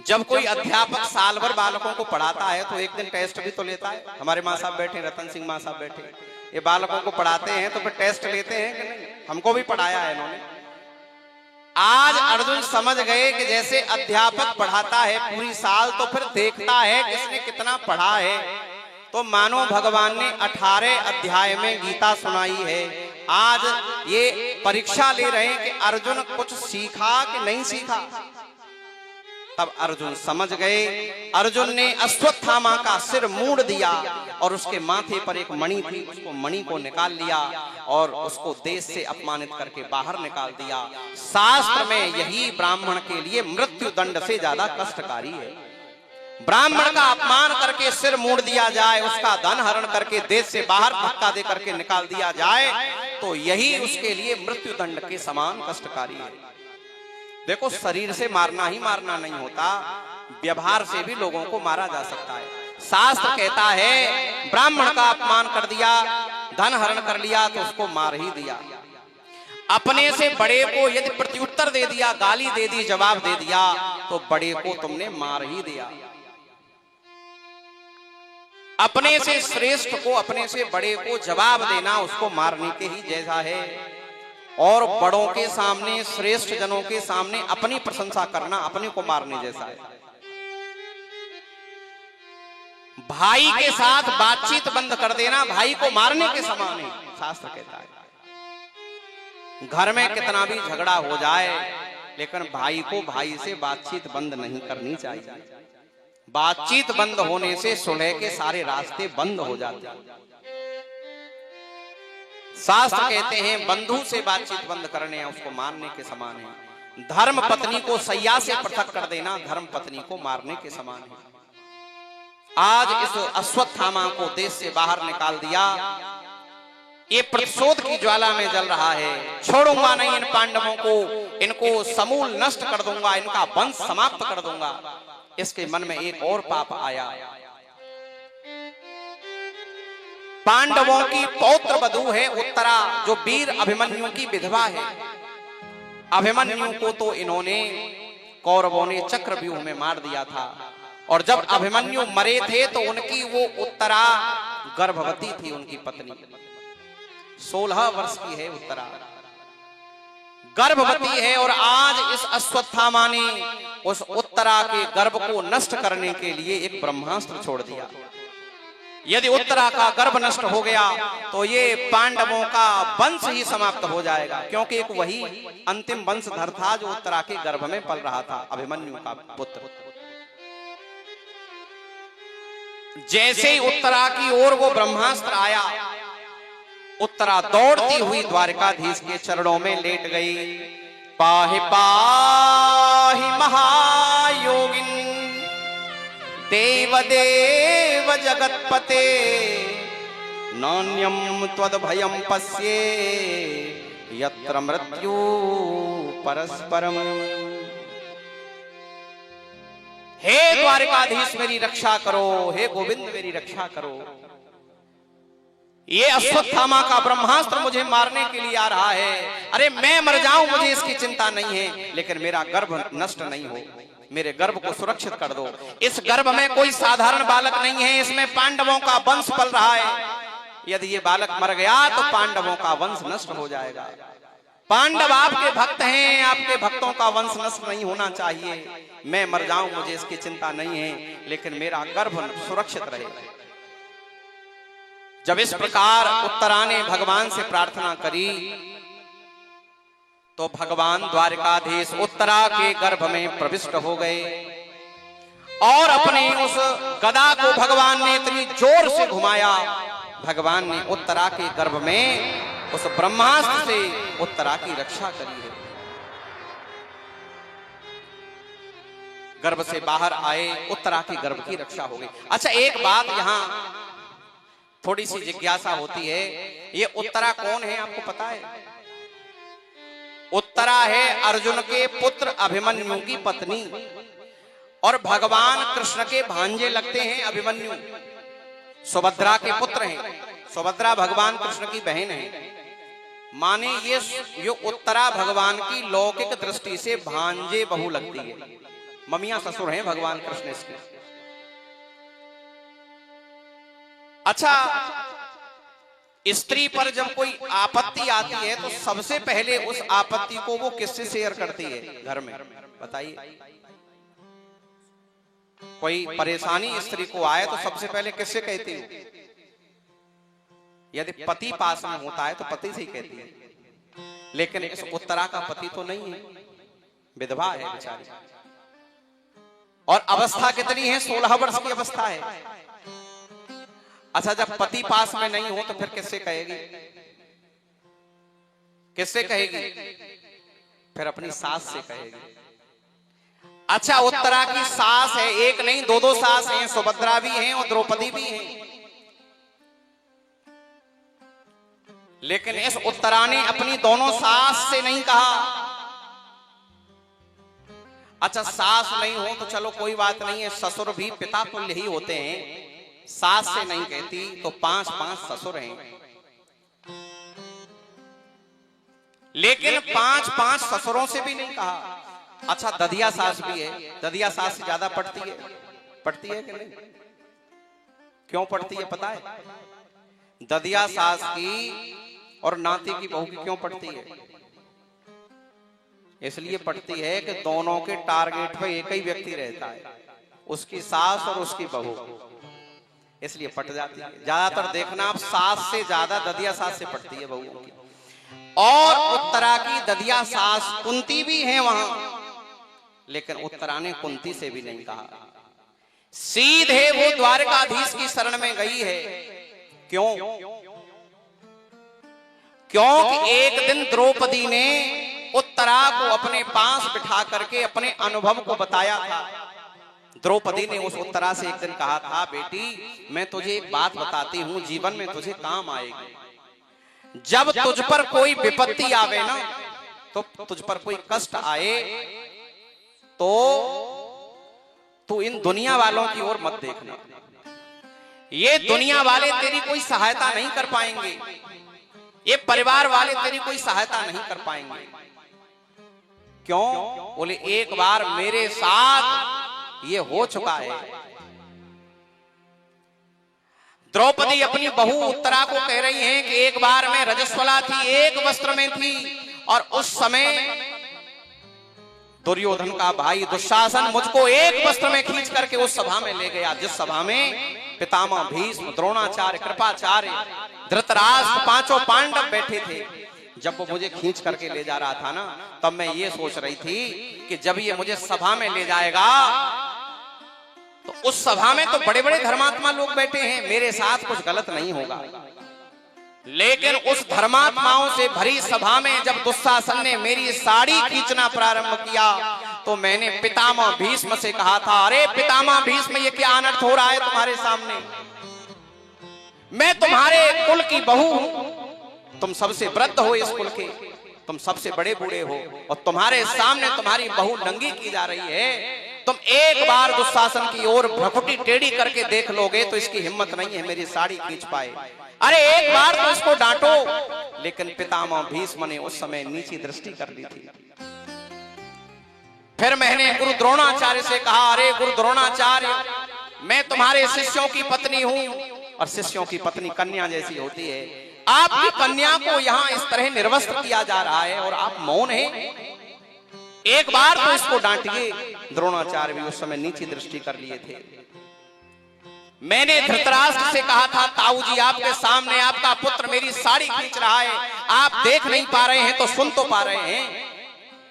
जब कोई अध्यापक साल भर बालकों को पढ़ाता है तो एक दिन टेस्ट भी तो लेता है। हमारे माँ साहब बैठे, रतन सिंह माँ साहब बैठे, ये बालकों को पढ़ाते हैं तो फिर टेस्ट लेते हैं कि नहीं? हमको भी पढ़ाया है इन्होंने। आज अर्जुन समझ गए कि जैसे अध्यापक पढ़ाता है पूरी साल तो फिर देखता है किसने कितना पढ़ा है। तो मानो भगवान ने 18 अध्याय में गीता सुनाई है। आज ये परीक्षा ले रहे हैं कि अर्जुन कुछ सीखा कि नहीं सीखा। तब अर्जुन समझ गए। अर्जुन ने अश्वत्थामा का सिर मोड़ दिया और उसके माथे पर एक मणि थी, उसको मणि को निकाल लिया और उसको देश से अपमानित करके बाहर निकाल दिया। शास्त्र में यही ब्राह्मण के लिए मृत्यु दंड से ज्यादा कष्टकारी है। ब्राह्मण का अपमान करके सिर मोड़ दिया जाए, उसका धन हरण करके देश से बाहर धक्का दे करके निकाल दिया जाए, तो यही उसके लिए मृत्यु दंड के समान कष्टकारी है। देखो, शरीर से मारना ही मारना नहीं होता, व्यवहार से भी लोगों को मारा जा सकता है। शास्त्र कहता है ब्राह्मण का अपमान कर दिया, धन हरण कर लिया तो उसको मार ही दिया। अपने से बड़े को यदि प्रत्युत्तर दे दिया, गाली दे दी, जवाब दे दिया, तो बड़े को तुमने मार ही दिया। अपने से श्रेष्ठ को, अपने से बड़े को जवाब देना उसको मारने के ही जैसा है। और बड़ों के सामने, श्रेष्ठ जनों के सामने अपनी प्रशंसा करना अपने को मारने जैसा है। भाई के साथ बातचीत बंद कर देना भाई को मारने के समान है, शास्त्र कहता है। घर में कितना भी झगड़ा हो जाए, लेकिन भाई को भाई से बातचीत बंद नहीं करनी चाहिए। बातचीत बंद होने से सुलह के सारे रास्ते बंद हो जाते हैं। शास्त्र कहते हैं बंधु से बातचीत बंद करने उसको मारने के समान है। धर्म पत्नी को सैया से पृथक कर देना धर्म पत्नी को मारने के समान है। आज इस अश्वत्थामा को देश से बाहर निकाल दिया, ये प्रतिशोध की ज्वाला में जल रहा है। छोड़ूंगा नहीं इन पांडवों को, इनको समूल नष्ट कर दूंगा, इनका वंश समाप्त कर दूंगा। इसके मन में एक और पाप आया। पांडवों की पौत्र वधू है उत्तरा, जो वीर अभिमन्यु की विधवा है। अभिमन्यु को तो इन्होंने कौरवों ने चक्रव्यूह में मार दिया था, और जब अभिमन्यु मरे थे तो उनकी वो उत्तरा गर्भवती थी, उनकी पत्नी 16 वर्ष की है उत्तरा, गर्भवती है। और आज इस अश्वत्थामा ने उस उत्तरा के गर्भ को नष्ट करने के लिए एक ब्रह्मास्त्र छोड़ दिया। यदि उत्तरा का गर्भ नष्ट हो गया तो ये पांडवों का वंश ही समाप्त हो जाएगा, क्योंकि एक वही अंतिम वंशधर था जो उत्तरा के गर्भ में पल रहा था, अभिमन्यु का पुत्र। जैसे ही उत्तरा की ओर वो ब्रह्मास्त्र आया, उत्तरा दौड़ती हुई द्वारकाधीश के चरणों में लेट गई। पाहि पाहि महायोगिन देव देव जगत्पते, नान्यम त्वद्भयं पश्ये यत्र मृत्यु परस्परम। हे द्वारकाधीश मेरी रक्षा करो, हे गोविंद मेरी रक्षा करो। ये अश्वत्थामा का ब्रह्मास्त्र मुझे मारने के लिए आ रहा है। अरे मैं मर जाऊं मुझे इसकी चिंता नहीं है, लेकिन मेरा गर्भ नष्ट नहीं हो, मेरे गर्भ को सुरक्षित कर दो। इस गर्भ में कोई साधारण बालक नहीं है, इसमें पांडवों का वंश पल रहा है। यदि ये बालक मर गया तो पांडवों का वंश नष्ट हो जाएगा। पांडव आपके भक्त हैं, आपके भक्तों का वंश नष्ट नहीं होना चाहिए। मैं मर जाऊं मुझे इसकी चिंता नहीं है, लेकिन मेरा गर्भ सुरक्षित रहे। जब इस प्रकार उत्तरा ने भगवान से प्रार्थना करी तो भगवान द्वारकाधीश उत्तरा के गर्भ में प्रविष्ट हो गए और अपनी उस गदा को भगवान ने इतनी जोर से घुमाया, भगवान ने उत्तरा के गर्भ में उस ब्रह्मास्त्र से उत्तरा की रक्षा करी है। गर्भ से बाहर आए, उत्तरा की गर्भ की रक्षा हो गई। अच्छा, एक बात यहां थोड़ी सी जिज्ञासा होती है, ये उत्तरा कौन है आपको पता है? उत्तरा है अर्जुन के पुत्र अभिमन्यु की पत्नी और भगवान कृष्ण के भांजे लगते हैं अभिमन्यु। सुभद्रा के पुत्र हैं, सुभद्रा भगवान कृष्ण की बहन है। माने ये उत्तरा भगवान की लौकिक दृष्टि से भांजे बहू लगती है, ममिया ससुर हैं भगवान कृष्ण इसके। अच्छा, स्त्री पर जब कोई आपत्ति आती है तो सबसे पहले उस आपत्ति को वो किससे शेयर करती है घर में? बताइए, कोई परेशानी स्त्री को आए तो सबसे पहले किससे कहती है? यदि पति पास में होता है तो पति से ही कहती है। लेकिन इस उत्तरा का पति तो नहीं है, विधवा है बेचारी। और अवस्था कितनी है? 16 वर्ष की अवस्था है। अच्छा, जब पति पास में नहीं हो तो फिर किससे कहेगी? किससे कहेगी? फिर अपनी सास से कहेगी। अच्छा, उत्तरा की सास है, एक नहीं दो सास हैं, सुभद्रा भी हैं और द्रौपदी भी हैं। लेकिन इस उत्तरा ने अपनी दोनों सास से नहीं कहा। अच्छा, सास नहीं हो तो चलो कोई बात नहीं है, ससुर भी पिता तुल्य ही होते हैं। सास से नहीं कहती तो 5 ससुर हैं। लेकिन 5 ससुरों से भी नहीं कहा। अच्छा, ददिया सास भी है, ददिया सास से ज्यादा पड़ती है। पड़ती है कि नहीं? क्यों पड़ती है पता है? ददिया सास की और नाती की बहू की क्यों पड़ती है? इसलिए पड़ती है कि दोनों के टारगेट पे एक ही व्यक्ति रहता है, उसकी सास और उसकी बहू, इसलिए पट जाती है। ज्यादातर देखना आप सास से ज्यादा ददिया सास से पड़ती है बहुओं की। और उत्तरा की ददिया सास कुंती भी है वहां, लेकिन उत्तरा ने कुंती से भी नहीं कहा, सीधे वो द्वारकाधीश की शरण में गई है। क्यों? क्योंकि एक दिन द्रौपदी ने उत्तरा को अपने पास बिठा करके अपने अनुभव को बताया था। द्रौपदी ने उस उत्तरा से एक दिन कहा था, बेटी मैं तुझे एक बात बताती हूं, जीवन में तुझे काम आएगी। जब तुझ पर कोई विपत्ति आवे ना, तो तुझ पर कोई कष्ट आए तो तू इन दुनिया वालों की ओर मत देखना। ये दुनिया वाले तेरी कोई सहायता नहीं कर पाएंगे, ये परिवार वाले तेरी कोई सहायता नहीं कर पाएंगे। क्यों? बोले एक बार मेरे साथ ये हो चुका है। द्रौपदी अपनी बहू उत्तरा को कह रही हैं कि एक बार मैं रजस्वला थी, एक वस्त्र में थी, और उस समय दुर्योधन का भाई दुशासन मुझको एक वस्त्र में खींच करके उस सभा में ले गया, जिस सभा में पितामह भीष्म, द्रोणाचार्य, कृपाचार्य, धृतराष्ट्र, 5 पांडव बैठे थे। जब वो मुझे खींच करके ले जा रहा था ना, तब मैं ये सोच रही थी कि जब ये मुझे सभा में ले जाएगा तो उस सभा में तो बड़े बड़े धर्मात्मा लोग बैठे हैं, मेरे साथ कुछ गलत नहीं होगा। लेकिन उस धर्मात्माओं से भरी सभा में जब दुशासन ने मेरी साड़ी खींचना प्रारंभ किया तो मैंने पितामह भीष्म से कहा था, अरे पितामह भीष्म ये क्या अनर्थ हो रहा है तुम्हारे सामने? मैं तुम्हारे कुल की बहू हूं, तुम सबसे वृद्ध हो इस कुल के, तुम सबसे बड़े बूढ़े हो और तुम्हारे सामने तुम्हारी बहू नंगी की जा रही है। तुम एक बार दुशासन की ओर भ्रकुटी टेढ़ी करके देख लोगे तो इसकी हिम्मत नहीं है मेरी साड़ी खींच पाए। अरे एक बार तो इसको डांटो। लेकिन पितामह भीष्म ने उस समय नीची दृष्टि कर ली थी। फिर मैंने गुरु द्रोणाचार्य से कहा, अरे गुरु द्रोणाचार्य, मैं तुम्हारे शिष्यों की पत्नी हूं और शिष्यों की पत्नी कन्या जैसी होती है। आपकी कन्या को यहाँ इस तरह निर्वस्त्र किया जा रहा है और आप मौन हैं। एक बार तो इसको डांटिए। द्रोणाचार्य भी उस समय नीची दृष्टि कर लिए थे। मैंने धृतराष्ट्र से कहा था, ताऊ जी आपके सामने आपका पुत्र मेरी साड़ी खींच रहा है, आप देख नहीं पा रहे हैं तो सुन तो पा रहे हैं।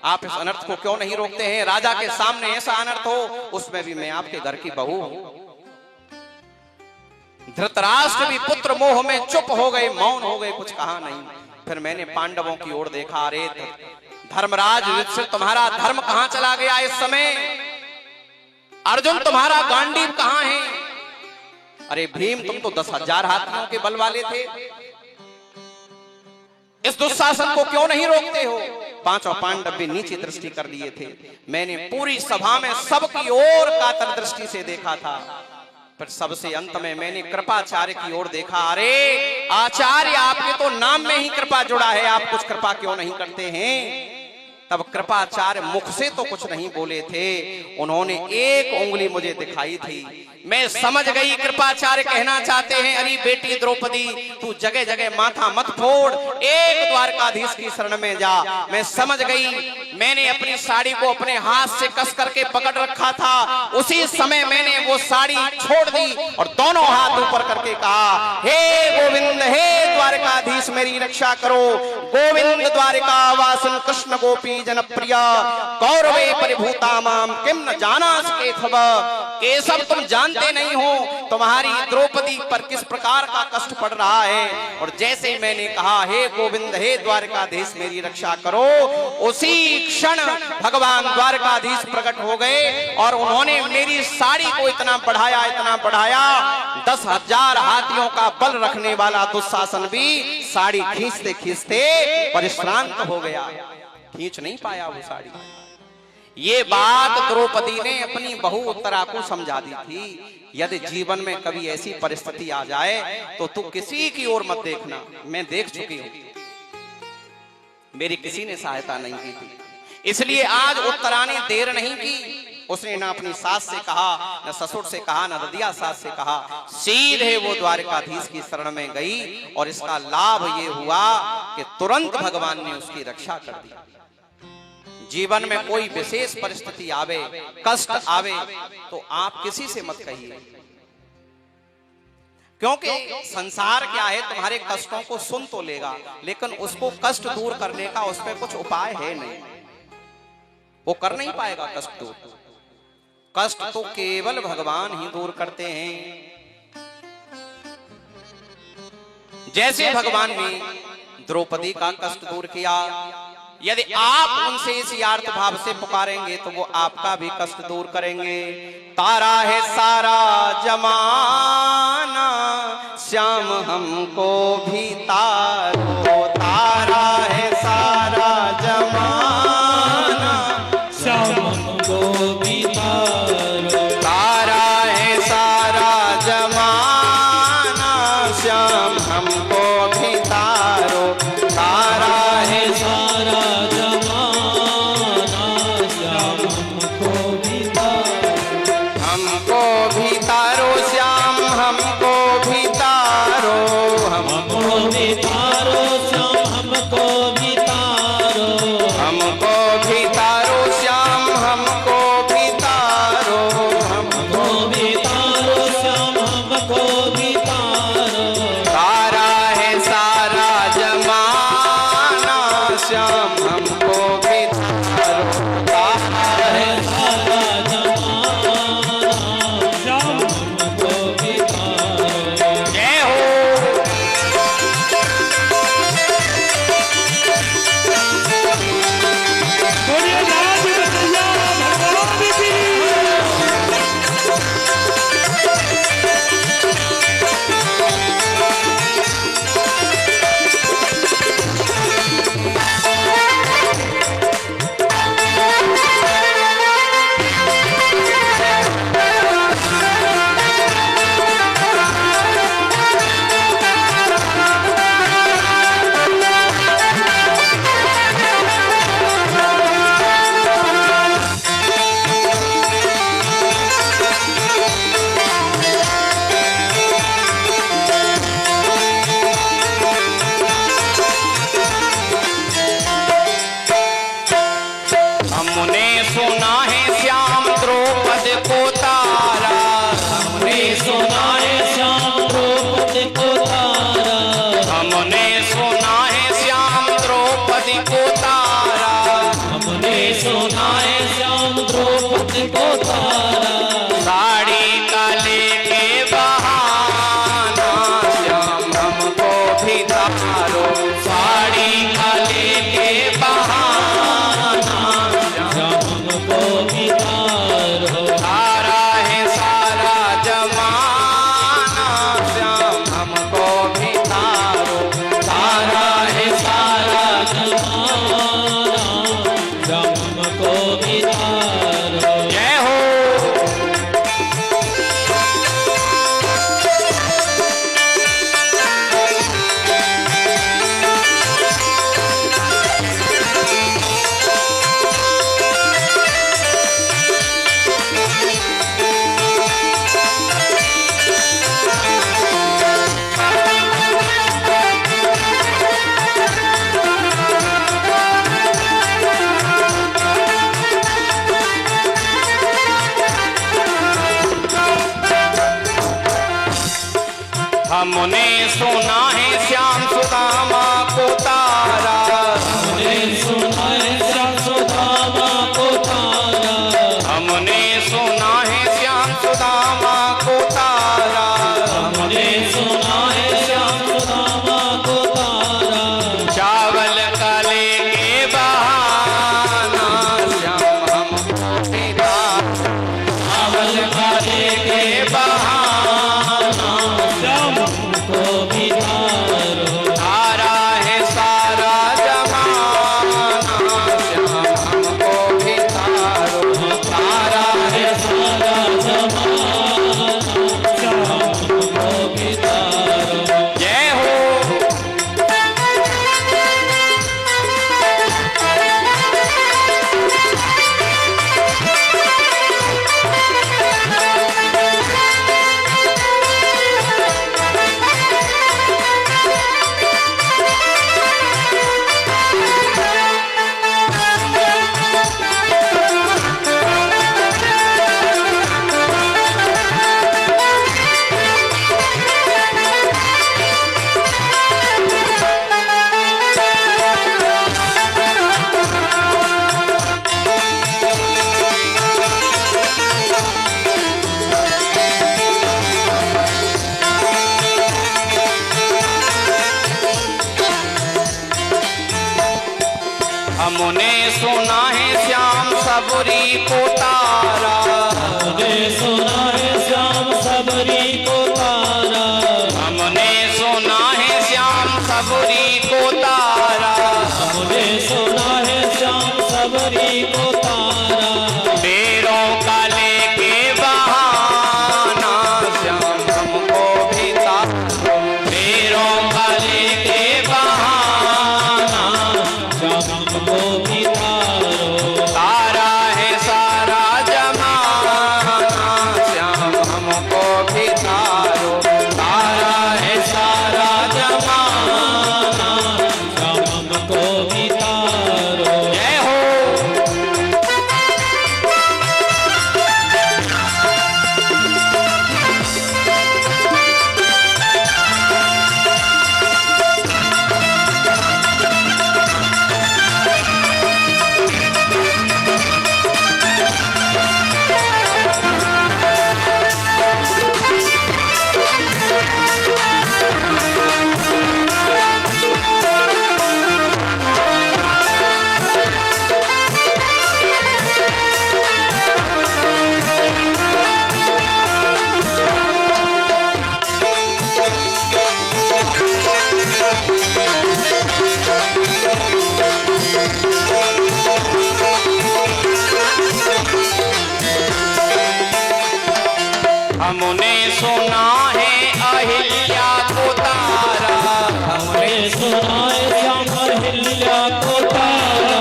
आप इस अनर्थ को क्यों नहीं रोकते हैं? राजा के सामने ऐसा अनर्थ हो, उसमें भी मैं आपके घर की बहू हूं। धृतराष्ट्र भी पुत्र मोह में चुप हो गए, मौन हो गए, कुछ कहा नहीं। फिर मैंने पांडवों की ओर देखा, अरे धर्मराज युधिष्ठिर, तुम्हारा धर्म कहां चला गया इस समय? अर्जुन तुम्हारा गांडीव कहां है? अरे भीम, तुम तो 10,000 हाथियों के बल वाले थे, इस दुशासन को क्यों नहीं रोकते हो? पांचों पांडव भी नीची दृष्टि कर लिए थे। मैंने पूरी सभा में सबकी ओर कातर दृष्टि से देखा था। पर सबसे अंत में मैंने कृपाचार्य की ओर देखा। अरे आचार्य, आपके तो नाम में ही कृपा जुड़ा है, आप कुछ कृपा क्यों नहीं करते हैं? तब कृपाचार्य मुख से तो कुछ नहीं बोले थे, उन्होंने एक उंगली मुझे दिखाई थी। मैं समझ गई कृपाचार्य कहना चाहते हैं, अरे बेटी द्रौपदी, तू जगह जगह माथा मत फोड़, एक द्वारकाधीश की शरण में जा। मैं समझ गई। मैंने अपनी साड़ी को अपने हाथ से कस करके पकड़ रखा था। उसी समय मैंने वो साड़ी छोड़ दी और दोनों हाथ ऊपर करके कहा, हे गोविंद, हे द्वारकाधीश, मेरी रक्षा करो। गोविंद द्वारिका वासन कृष्ण गोपी जनप्रिया, कौरवे परिभूता माम किम न जानास केशव। केशव, तुम जानते नहीं हो तुम्हारी द्रौपदी पर किस प्रकार का कष्ट पड़ रहा है। और जैसे मैंने कहा, हे गोविंद, हे द्वारकाधीश, मेरी रक्षा करो, उसी क्षण भगवान द्वारकाधीश प्रकट हो गए और उन्होंने मेरी साड़ी को इतना बढ़ाया, इतना बढ़ाया, 10,000 हाथियों का बल रखने वाला दुशासन भी साड़ी खींचते खींचते परिश्रांत हो गया, खींच नहीं पाया वो साड़ी। ये बात द्रौपदी ने अपनी बहू उत्तरा को समझा दी थी। यदि जीवन में कभी ऐसी परिस्थिति आ जाए तो तू किसी की ओर मत देखना, मैं देख चुकी हूं, मेरी किसी ने सहायता नहीं की थी। इसलिए आज उत्तरा ने देर नहीं की। उसने ना अपनी सास से कहा, न ससुर से कहा, न ददिया सास से कहा, सीधे वो द्वारकाधीश की शरण में गई। और इसका लाभ ये हुआ कि तुरंत भगवान ने उसकी रक्षा कर दी। जीवन में कोई विशेष परिस्थिति आवे, कष्ट आवे, तो आप किसी से मत कहिए, क्योंकि संसार क्या है, तुम्हारे कष्टों को सुन तो लेगा, लेकिन उसको कष्ट दूर करने का उस पर कुछ उपाय है नहीं, वो कर नहीं पाएगा कष्ट दूर। कष्ट तो केवल भगवान ही दूर करते हैं। जैसे भगवान ने द्रौपदी का कष्ट दूर किया, यदि आप उनसे इस यार्थ भाव से पुकारेंगे तो वो आपका भी कष्ट दूर करेंगे। तारा है सारा जमाना, श्याम हमको भी तारो। तारा है सारा जमाना, श्याम हमको भी तारो। तारा है सारा जमाना, श्याम हमको भी तारो। तारा है सारा जमाना, श्याम हमको भी तारो। हमको भी तारो, श्याम हमको भी तारो। हमको भी तारो, श्याम हमने सुना है श्याम सुदामा को तारा, हमने सुना है श्याम सुदामा को तारा, हमने सुना है श्याम सुदामा को तारा, हमने सुना है श्याम सुदामा को तारा। चावल का लेके बहाना श्याम हमको फिरा, चावल का लेके बहाना श्याम हमको बितारो, तारा है सारा जमाना श्याम हमको भितारो, तारा है सारा जमाना श्याम हमको बितारो। जय हो। हमने सुना है श्याम सबरी को तारा, हमने सुना है श्याम सबरी को तारा, हमने सुना है श्याम सबरी को तारा, हमने सुना है श्याम सबरी को तारा। डेरों का लेके बहाना श्याम हमको भितारो, डेरों का लेके बहाना श्याम हमको बितारो, तारा है सारा जमाना श्याम हमको भितारो, तारा है सारा जमाना। श्याम हमको बितारो। जय हो। हमने सुना है अहिल्या को तारा, हमने सुना है श्याम अहिल्या को तारा,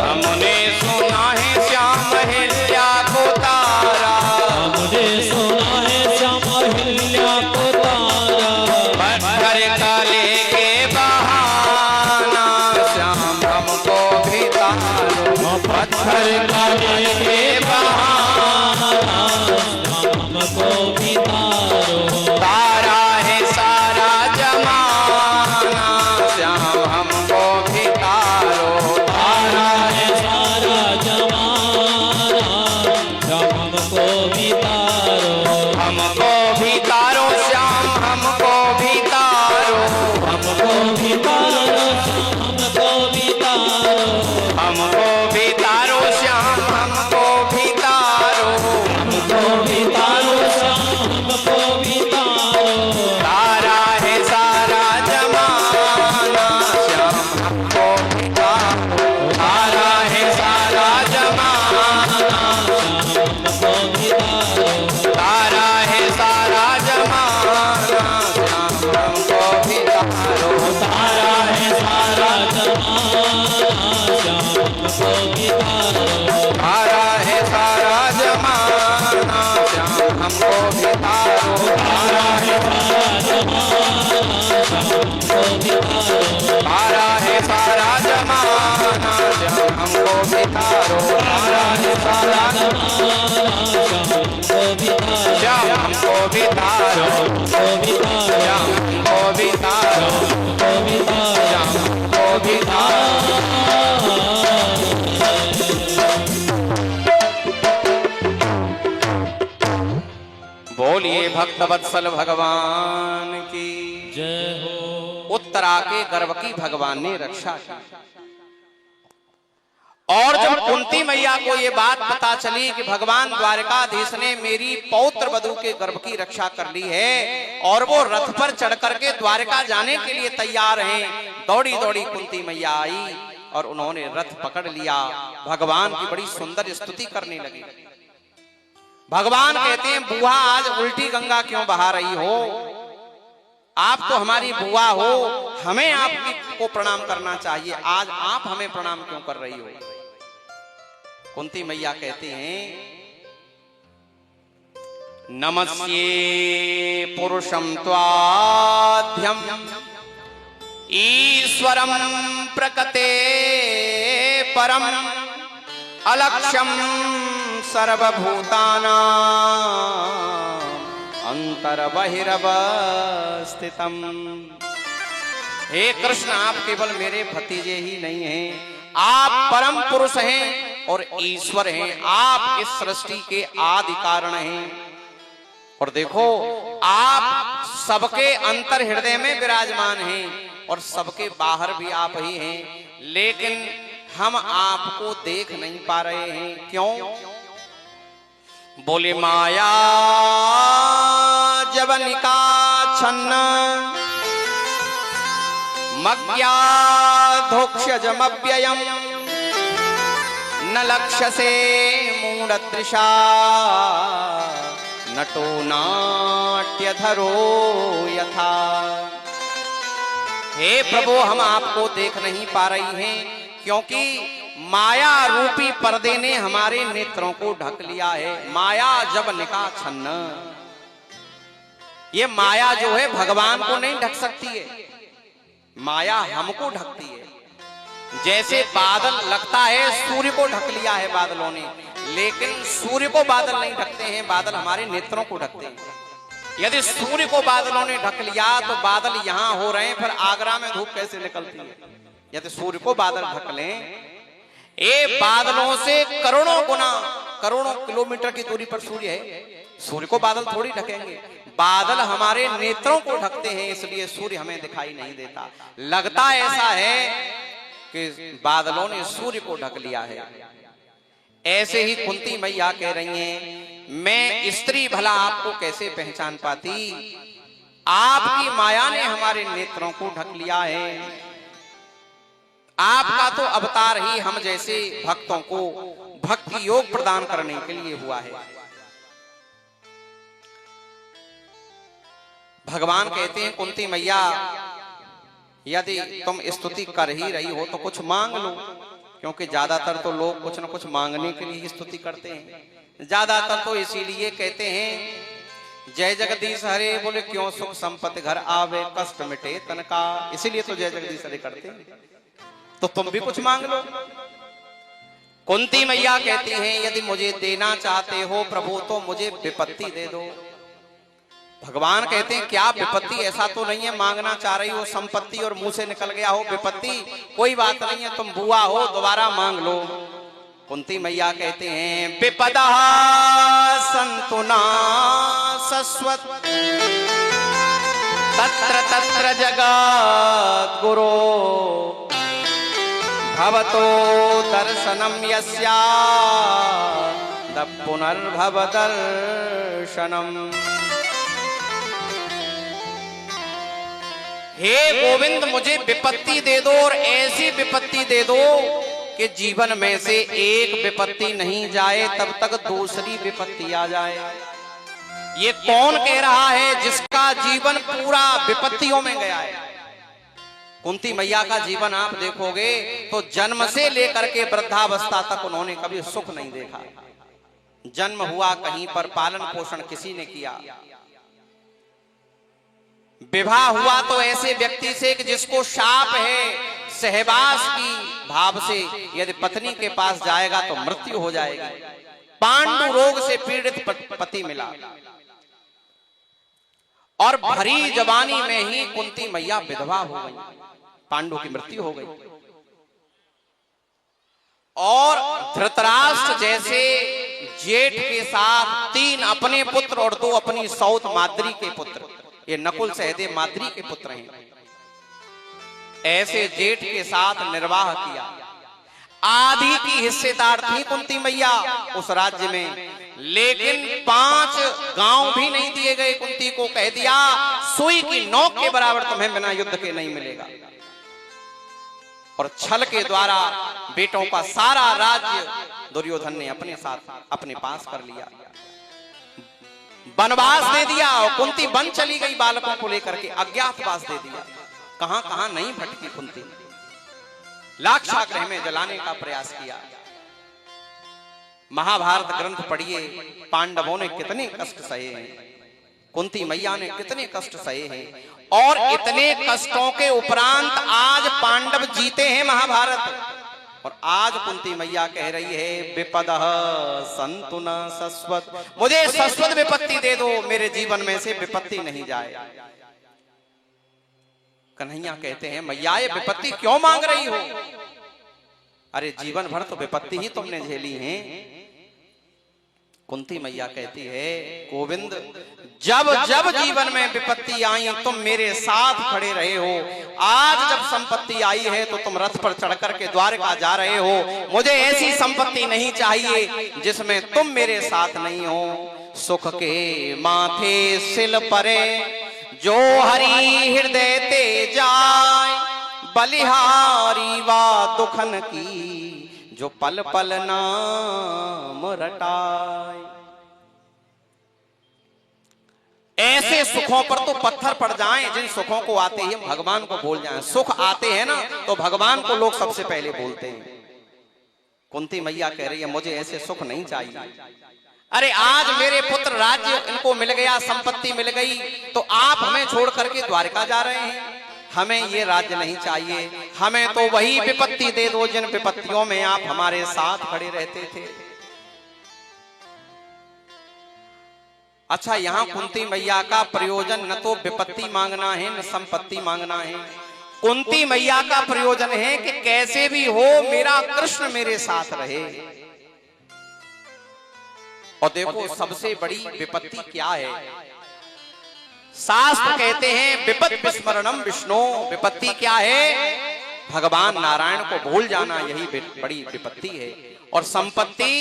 हमने सुना है श्याम अहिल्या को तारा, हमने सुना है श्याम अहिल्या को तारा। पत्थर का लेके बहाना श्याम हमको भितारो, पत्थर का लेके बहाना हमको बितारो, तारा है सारा जमाना श्याम हमको भितारो, तारा है सारा जमाना श्याम हमको बितारो, हमको भितारो श्याम हमको भितारो, हमको बितारो श्याम हमको बितारो, हमको भितारो श्याम हमको भितारो, हमको बितारो श्याम हमको बितारो, तारा है सारा जमाना श्याम हमको भितारो, तारा है सारा जमाना, हमको बितारो, तारा है सारा जमाना श्याम हमको भितारो, तारा है सारा जमाना श्याम हमको बितारो, तारा है सारा जमाना श्याम हमको भितारो, तारा है सारा जमाना श्याम हमको बितारो, तारा है सारा जमाना श्याम हमको भितारो, तारा है सारा श्याम हमको बितारो, श्याम हमको भितारो, हमको बितारो। श्याम बोलिए भक्त वत्सल भगवान की जय हो। उत्तरा के गर्भ की भगवान ने रक्षा की। और जब कुंती मैया को ये बात पता चली कि भगवान द्वारकाधीश ने मेरी पौत्र वधू के गर्भ की रक्षा कर ली है और वो रथ पर चढ़ करके द्वारका जाने के लिए तैयार हैं, दौड़ी दौड़ी कुंती मैया आई और उन्होंने रथ पकड़ लिया। भगवान की बड़ी सुंदर स्तुति करने लगी। भगवान कहते हैं, बुआ आज उल्टी गंगा क्यों बहा रही हो? आप तो हमारी बुआ हो, हमें आपको प्रणाम करना चाहिए, आज आप हमें प्रणाम क्यों कर रही हो? कुंती मैया कहते हैं, नमस्ये पुरुषं त्वाद्यं ईश्वरं प्रकटे परम अलक्ष्यं सर्वभूतानां अंतर्बहिरवस्थितम्। हे कृष्ण, आप केवल मेरे भतीजे ही नहीं हैं, आप परम पुरुष हैं और ईश्वर हैं, आप इस सृष्टि के आदि कारण हैं। और देखो, आप सबके अंतर हृदय में विराजमान हैं और सबके बाहर भी आप ही हैं, लेकिन हम आपको देख नहीं पा रहे हैं। क्यों? बोले माया जवनिका छन्न मज्ञाधोक्ष्यजमव्ययम् न लक्ष्यसे मूढदृशा नटो नाट्यधरो यथा। हे प्रभु, हम आपको देख नहीं पा रही हैं क्योंकि माया रूपी पर्दे ने हमारे नेत्रों को ढक लिया है। माया जवनिका छन्न, ये माया जो है भगवान को नहीं ढक सकती है, माया हमको ढकती है। जैसे बादल लगता है सूर्य को ढक लिया है बादलों ने, लेकिन सूर्य को बादल नहीं ढकते हैं, बादल हमारे नेत्रों को ढकते हैं। यदि सूर्य को बादलों ने ढक लिया तो बादल यहां हो रहे हैं, फिर आगरा में धूप कैसे निकलती है? यदि सूर्य को बादल ढक लें, ये बादलों से करोड़ों गुना, करोड़ों किलोमीटर की दूरी पर सूर्य है, सूर्य को बादल थोड़ी ढकेंगे। बादल हमारे नेत्रों को ढकते हैं, इसलिए सूर्य हमें दिखाई नहीं देता। लगता ऐसा है कि बादलों ने सूर्य को ढक लिया है। ऐसे ही कुंती मैया कह रही हैं, मैं स्त्री भला आपको कैसे पहचान पाती? आपकी माया ने हमारे नेत्रों को ढक लिया है। आपका तो अवतार ही हम जैसे भक्तों को भक्ति योग प्रदान करने के लिए हुआ है। भगवान कहते हैं, कुंती मैया, यदि तुम स्तुति कर ही रही हो तो कुछ मांग लो, क्योंकि ज्यादातर तो लोग कुछ न कुछ मांगने के लिए स्तुति करते हैं। ज्यादातर तो इसीलिए कहते हैं जय जगदीश हरे, बोले क्यों सुख संपत्ति घर आवे, कष्ट मिटे तन का, इसीलिए तो जय जगदीश हरे करते हैं। तो तुम भी कुछ मांग लो। कुंती मैया कहती हैं, यदि मुझे देना चाहते हो प्रभु तो मुझे विपत्ति दे दो। भगवान कहते हैं, क्या विपत्ति? ऐसा तो नहीं है मांगना चाह रही हो संपत्ति और मुंह से निकल गया हो विपत्ति, कोई बात नहीं है, तुम बुआ हो, दोबारा मांग लो। कुंती मैया कहते हैं, विपदा संतु न शश्वत तत्र तत्र जगत गुरो भवतो दर्शनम यस्या पुनर्भव दर्शनम। हे गोविंद, मुझे विपत्ति दे दो और ऐसी विपत्ति दे दो कि जीवन में से एक विपत्ति नहीं जाए तब तक दूसरी विपत्ति आ जाए। ये कौन कह रहा है जिसका जीवन पूरा विपत्तियों में गया है? कुंती मैया का जीवन आप देखोगे तो जन्म से लेकर के वृद्धावस्था तक उन्होंने कभी सुख नहीं देखा। जन्म हुआ कहीं पर, पालन पोषण किसी ने किया। विवाह हुआ तो ऐसे व्यक्ति से कि जिसको शाप है, सहवास की भाव से यदि पत्नी के पास जाएगा तो मृत्यु हो जाएगी। पांडु रोग से पीड़ित पति मिला और भरी जवानी में ही कुंती मैया विधवा हो गई, पांडु की मृत्यु हो गई। और धृतराष्ट्र जैसे जेठ के साथ 3 अपने पुत्र और 2 अपनी सौत माद्री के पुत्र, ये नकुल सहदेव माद्री के पुत्र हैं, ऐसे जेठ के साथ निर्वाह किया। आधी की हिस्सेदार थी कुंती मैया उस राज्य में, लेकिन 5 गांव भी नहीं दिए गए। कुंती को कह दिया सुई की नोक के बराबर तुम्हें बिना युद्ध के नहीं मिलेगा, और छल के द्वारा बेटों का सारा राज्य दुर्योधन ने अपने साथ अपने पास कर लिया, वनवास दे दिया। और कुंती वन चली गई बालकों को लेकर के, अज्ञातवास दे दिया। कहां कहां नहीं भटकी कुंती, लाक्षागृह में जलाने का प्रयास किया। महाभारत ग्रंथ पढ़िए, पांडवों ने कितने कष्ट सहे हैं, कुंती मैया ने कितने कष्ट सहे हैं, और इतने कष्टों के उपरांत आज पांडव जीते हैं महाभारत। और आज कुंती मैया कह रही है विपदः सन्तु न शश्वत, मुझे शाश्वत विपत्ति दे दो, मेरे जीवन में से विपत्ति नहीं जाए। कन्हैया कहते हैं मैया ये विपत्ति क्यों मांग रही हो? अरे जीवन भर तो विपत्ति ही तुमने झेली है। कुंती मैया कहती है गोविंद, जब जब जीवन में विपत्ति आई तुम मेरे साथ खड़े रहे हो। आज जब संपत्ति आई है तो तुम रथ पर चढ़कर के द्वारका जा रहे हो। मुझे ऐसी संपत्ति नहीं चाहिए जिसमें तुम मेरे साथ नहीं हो। सुख के माथे सिल परे जो हरि हृदय ते जाय, बलिहारी वा दुखन की जो पल पल नाम रटाए। ऐसे सुखों पर तो पत्थर पड़ जाएं जिन सुखों को आते ही हम भगवान को भूल जाएं। सुख आते हैं ना तो भगवान को लोग सबसे पहले भूलते हैं। कुंती मैया कह रही है मुझे ऐसे सुख नहीं चाहिए। अरे आज मेरे पुत्र राज्य इनको मिल गया, संपत्ति मिल गई, तो आप हमें छोड़ करके द्वारका जा रहे हैं। हमें ये राज्य नहीं चाहिए, हमें तो वही विपत्ति दे दो जिन विपत्तियों में आप हमारे साथ खड़े रहते थे। अच्छा, यहाँ कुंती मैया का प्रयोजन न तो विपत्ति मांगना है न संपत्ति मांगना है। कुंती मैया का प्रयोजन है कि कैसे भी हो मेरा कृष्ण मेरे साथ रहे। और देखो सबसे बड़ी विपत्ति क्या है? शास्त्र कहते हैं विपत्ति विस्मरणम विष्णु। विपत्ति क्या है? भगवान नारायण को भूल जाना, यही बड़ी विपत्ति है। और संपत्ति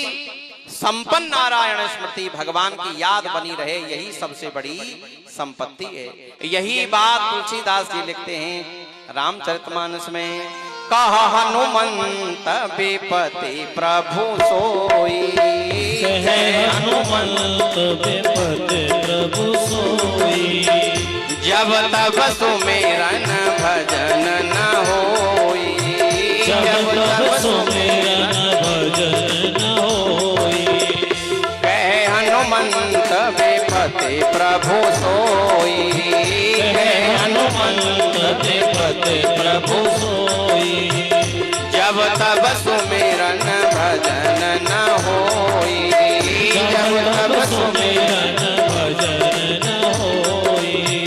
संपन्न नारायण स्मृति, भगवान की याद बनी रहे, यही सबसे बड़ी संपत्ति है। यही बात तुलसीदास जी लिखते हैं रामचरितमानस में, कह हनुमंत विपत्ति प्रभु सोई, हनुमंत विपत्ति प्रभु सोई, जब तब सुमेरन भजन न होई, जब तब सुमेरन भजन न होई। कहे हनुमंत विपत्ति प्रभु सोई, कहे हनुमंत विपत्ति प्रभु सोई, जब तब सुमेरन भजन न होई, जब तब सुमेरन भजन न होई।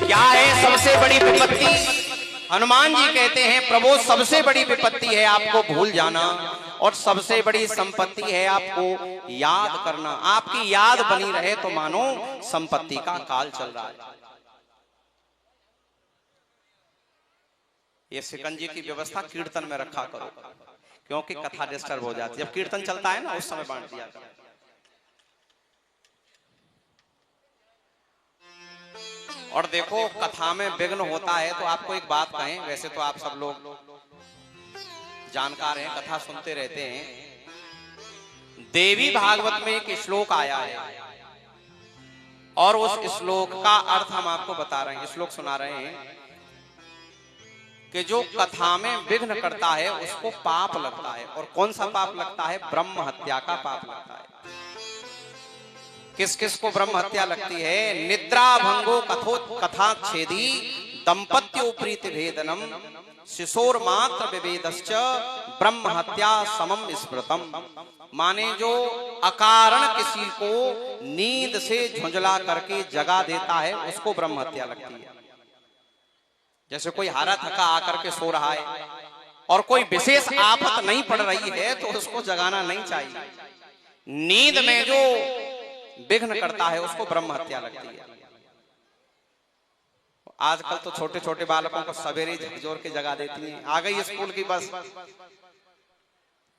क्या है सबसे बड़ी विपत्ति? हनुमान जी कहते हैं प्रभु सबसे बड़ी विपत्ति है आपको भूल जाना, और सबसे बड़ी संपत्ति है आपको याद करना। आपकी याद बनी रहे तो मानो संपत्ति का काल चल रहा है। ये शिकंजी की व्यवस्था कीर्तन में रखा करो, क्योंकि कथा डिस्टर्ब हो जाती है। जब कीर्तन चलता है ना उस समय बांट दिया करो। और देखो कथा में विघ्न होता है तो आपको एक बात कहें, वैसे तो आप सब लोग जानकार हैं, कथा सुनते रहते हैं। देवी भागवत में एक श्लोक आया है और उस श्लोक का अर्थ हम आपको बता रहे हैं। श्लोक सुना रहे हैं कि जो कथा में विघ्न करता है उसको पाप लगता है। और कौन सा पाप लगता है? ब्रह्म हत्या का पाप लगता है। किस किस को ब्रह्म हत्या लगती है? निद्रा भंगो कथा छेदी दंपत्यो प्रीति भेदनम शिशोर मात्र विभेदश्च ब्रह्म हत्या समम स्मृतम। माने जो अकारण किसी को नींद से झुंझला करके जगा देता है उसको ब्रह्म हत्या लगती है। जैसे कोई हारा थका आकर के सो रहा है और कोई विशेष आफत नहीं पड़ रही है तो उसको जगाना नहीं चाहिए। नींद में जो विघ्न करता है उसको ब्रह्म हत्या लगती है। आजकल तो छोटे छोटे बालकों को सवेरे झकझोर के जगा देती हैं। आ गई स्कूल की बस,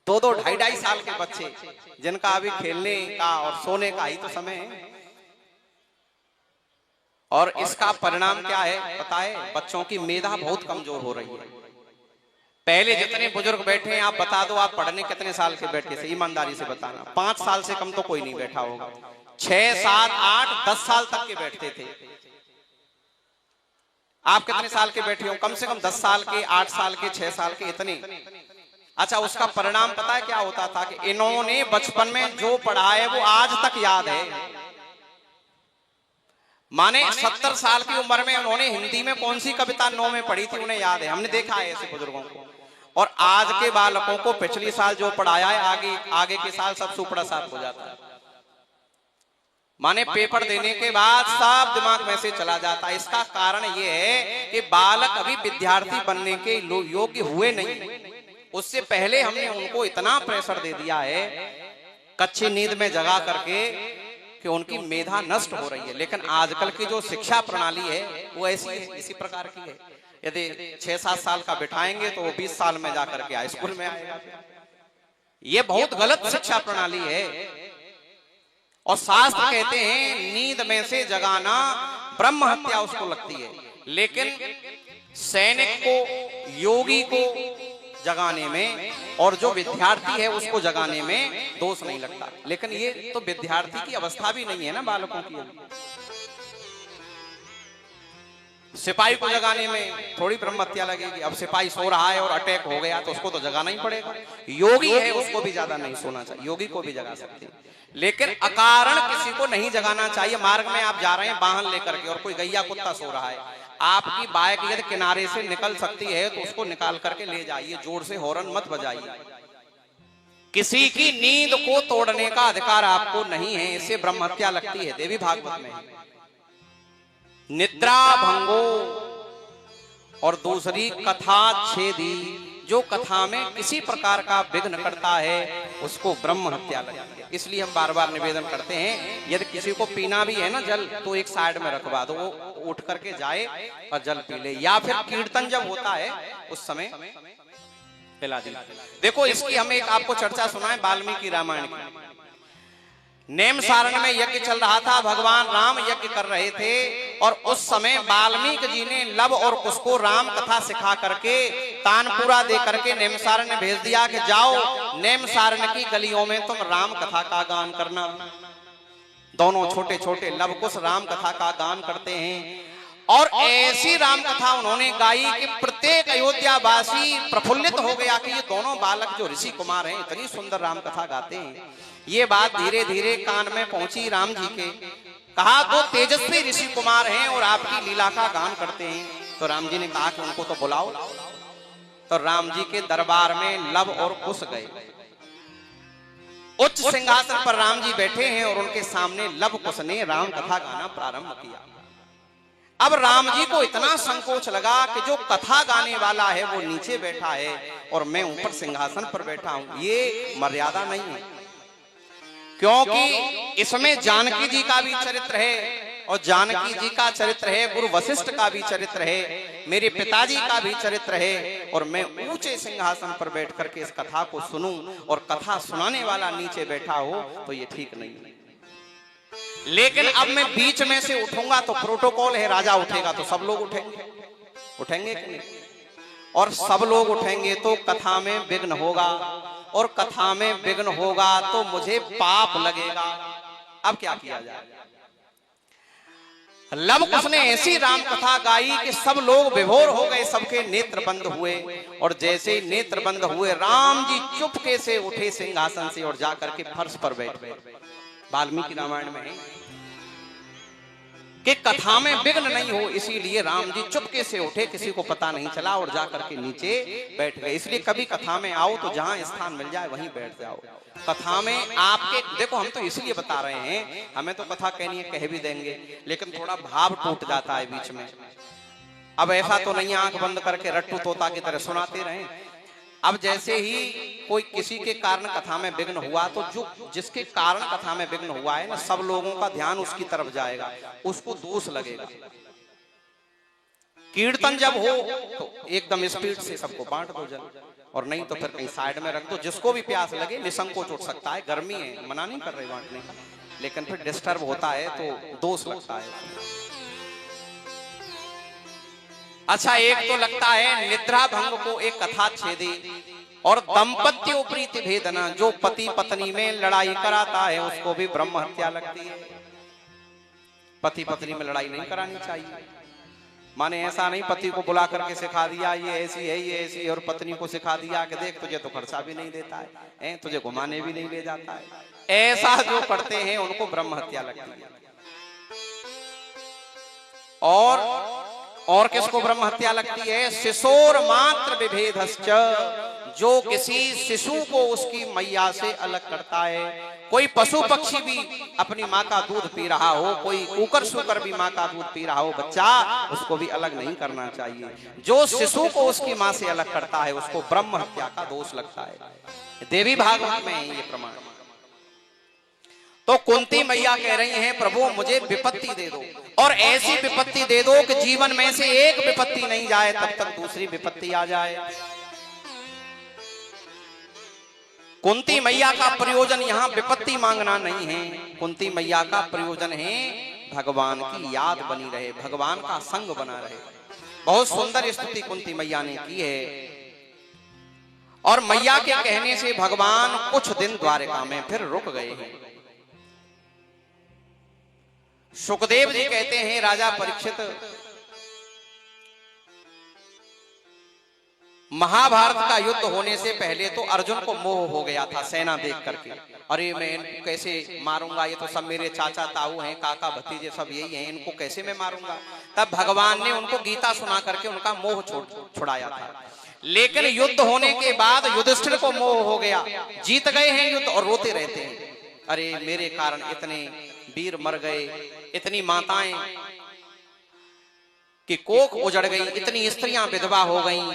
2-2, 2.5 साल के बच्चे जिनका अभी खेलने का और सोने का ही तो समय है। और इसका परिणाम क्या है पता है? बच्चों की मेधा बहुत कमजोर हो रही है। पहले जितने बुजुर्ग बैठे हैं आप बता दो, आप पढ़ने कितने साल के बैठे थे? ईमानदारी से बताना। 5 साल से कम तो कोई नहीं बैठा होगा। 6, 7, 8, 10 साल तक के बैठते थे। आप कितने साल के बैठे हो? कम से कम 10 साल के, 8 साल के, 6 साल के, इतने। अच्छा, उसका परिणाम पता है क्या होता था? कि इन्होंने बचपन में जो पढ़ा है वो आज तक याद है। माने 70 साल की उम्र में उन्होंने हिंदी में कौन सी कविता 9 में पढ़ी थी उन्हें याद है। हमने देखा है ऐसे बुजुर्गों को। और आज के बालकों को पिछली साल जो पढ़ाया है आगे के साल सब सुपड़ा साफ हो जाता है। माने पेपर देने के बाद सब दिमाग में से चला जाता है। इसका कारण यह है कि बालक अभी विद्यार्थी बनने के योग्य हुए नहीं। उससे पहले हमने उनको इतना प्रेशर दे दिया है कच्ची नींद में जगा करके कि उनकी मेधा नष्ट हो रही है। लेकिन आजकल की जो शिक्षा प्रणाली है वो ऐसी है, इसी प्रकार की है। यदि 6-7 साल का बिठाएंगे तो वो 20 साल में जाकर के हाई स्कूल में आएगा। ये बहुत गलत शिक्षा प्रणाली है। और शास्त्र कहते हैं नींद में से जगाना ब्रह्म हत्या उसको लगती है। लेकिन सैनिक को, योगी को जगाने में और जो विद्यार्थी है उसको जगाने में दोष नहीं लगता। लेकिन ये तो विद्यार्थी की अवस्था भी नहीं है ना बालकों की। सिपाही को जगाने में थोड़ी ब्रह्म हत्या लगेगी। अब सिपाही सो रहा है और अटैक हो गया तो उसको तो जगाना ही पड़ेगा। योगी है उसको भी ज्यादा नहीं सोना चाहिए, योगी को भी जगा सकते हैं। लेकिन अकारण किसी को नहीं जगाना चाहिए। मार्ग में आप जा रहे हैं वाहन लेकर के और कोई गैया कुत्ता सो रहा है, आपकी बाइक यदि किनारे से निकल सकती है तो उसको निकाल करके ले जाइए, जोर से हॉर्न मत बजाइए। किसी की नींद को तोड़ने का अधिकार आपको नहीं है, इससे ब्रह्म हत्या लगती है। देवी भागवत में निद्रा भंगो और दूसरी कथा छेदी, जो कथा में किसी प्रकार का विघ्न करता है उसको ब्रह्म हत्या लगती है। इसलिए हम बार बार निवेदन करते हैं यदि किसी को पीना भी है ना जल तो एक साइड में रखवा दो, वो उठ करके जाए और जल पी ले। या फिर कीर्तन जब होता है उस समय पिला दे। देखो इसकी हम एक आपको चर्चा सुनाए वाल्मीकि रामायण की। नेम सारण में यज्ञ चल रहा था, भगवान राम यज्ञ कर रहे थे और उस समय वाल्मीकि जी ने लब और कुश को राम कथा सिखा करके तानपुरा दे करके नेम सारण ने भेज दिया कि जाओ नेम सारण की गलियों में तुम राम कथा का गान करना। दोनों छोटे छोटे लब कुश राम कथा का गान करते हैं और ऐसी राम कथा उन्होंने गाई कि प्रत्येक अयोध्यावासी प्रफुल्लित हो गया कि ये दोनों बालक जो ऋषि कुमार हैं इतनी सुंदर राम कथा गाते हैं। ये बात धीरे धीरे कान में पहुंची राम जी के। कहा दो तेजस्वी ऋषि कुमार हैं और आपकी लीला का गान करते हैं। तो राम जी ने कहा कि उनको तो बुलाओ। तो राम जी के दरबार में लब और कुश गए। उच्च सिंहासन पर राम जी बैठे हैं और उनके सामने लब कुश ने राम कथा गाना प्रारंभ किया। अब राम जी को इतना संकोच लगा कि जो कथा गाने वाला है वो नीचे बैठा है और मैं ऊपर सिंहासन पर बैठा हूं, ये मर्यादा नहीं है। क्योंकि इसमें जानकी जी का भी चरित्र है और जानकी जी का चरित्र है, गुरु वशिष्ठ का भी चरित्र है, मेरे पिताजी का भी चरित्र है और मैं ऊंचे सिंहासन पर बैठ करके इस कथा को सुनूं और कथा सुनाने वाला नीचे बैठा हो तो ये ठीक नहीं है। लेकिन अब मैं बीच में से उठूंगा तो प्रोटोकॉल है, राजा उठेगा तो सब लोग उठेंगे कि नहीं? और सब लोग उठेंगे तो कथा में विघ्न होगा और कथा में विघ्न होगा तो मुझे पाप लगेगा। अब क्या किया जाए? लब कुश ने ऐसी राम कथा गाई कि सब लोग विभोर हो गए, सबके नेत्र बंद हुए और जैसे ही नेत्र बंद हुए राम जी चुपके से उठे सिंहासन से और जाकर के फर्श पर बैठ गए। वाल्मीकि रामायण में है कि कथा में विघ्न नहीं हो, इसीलिए राम जी चुपके से उठे, किसी को पता नहीं चला और जाकर के नीचे बैठ गए। इसलिए कभी कथा में आओ तो जहां स्थान मिल जाए वहीं बैठ जाओ। कथा में आपके देखो हम तो इसलिए बता रहे हैं, हमें तो कथा कहनी है कह भी देंगे, लेकिन थोड़ा भाव टूट जाता है बीच में। अब ऐसा तो नहीं आंख बंद करके रट्टू तोता की तरह सुनाते रहे। अब जैसे ही कोई किसी के कारण कथा में विघ्न हुआ तो जो जिसके कारण कथा में विघ्न हुआ है ना, सब लोगों का ध्यान उसकी तरफ जाएगा, उसको दोष लगेगा। कीर्तन जब हो तो एकदम स्पीड से सबको बांट दो जल, और नहीं तो फिर कहीं साइड में रख दो। जिसको भी प्यास लगे निसंकोच उठ सकता है, गर्मी है, मना नहीं कर रहे बांटने का, लेकिन फिर डिस्टर्ब होता है तो दोष लगता है। अच्छा, एक तो लगता है निद्रा भंग को एक कथा छेदी, और दंपत्यों प्रीति भेदना, जो पति पत्नी में लड़ाई कराता है उसको भी ब्रह्म हत्या लगती है। पति पत्नी में लड़ाई नहीं करानी चाहिए। माने ऐसा नहीं पति को बुला करके सिखा दिया ये ऐसी है ये ऐसी, और पत्नी को सिखा दिया कि देख तुझे तो खर्चा भी नहीं देता है, तुझे घुमाने भी नहीं ले जाता है। ऐसा जो करते हैं उनको ब्रह्म हत्या लगती है। और किसको ब्रह्म हत्या लगती है? शिशोर मात्र विभेदश्च, जो किसी शिशु को उसकी मैया से अलग करता है। कोई पशु पक्षी भी अपनी माँ का दूध पी रहा हो, कोई कुकर सुकर भी माँ का दूध पी रहा हो बच्चा, उसको भी अलग नहीं करना चाहिए। जो शिशु को उसकी माँ से अलग करता है उसको ब्रह्म हत्या का दोष लगता है। देवी भागवत में है ये प्रमाण। तो कुंती मैया कह रही हैं प्रभु मुझे विपत्ति दे दो, और ऐसी विपत्ति दे दो कि जीवन में से एक विपत्ति नहीं जाए तब तक दूसरी विपत्ति आ जाए। कुंती मैया का प्रयोजन यहाँ विपत्ति मांगना नहीं है, कुंती मैया का प्रयोजन है भगवान की याद बनी रहे, भगवान का संग बना रहे। बहुत सुंदर स्तुति कुंती मैया ने की है। और मैया के कहने से भगवान कुछ दिन द्वारिका में फिर रुक गए हैं। सुखदेव जी कहते हैं राजा परीक्षित, महाभारत का युद्ध होने से पहले तो अर्जुन को मोह हो गया था सेना देख करके। अरे मैं इनको कैसे मारूंगा, ये तो सब मेरे चाचा ताऊ हैं, काका भतीजे सब यही हैं, इनको कैसे मैं मारूंगा। तब भगवान ने उनको गीता सुना करके उनका मोह छुड़ाया था। लेकिन युद्ध होने के बाद युधिष्ठिर को मोह हो गया, जीत गए हैं युद्ध और रोते रहते हैं, अरे मेरे कारण इतने वीर मर गए, इतनी माताएं की कोख उजड़ गई, इतनी स्त्रियां विधवा हो गईं,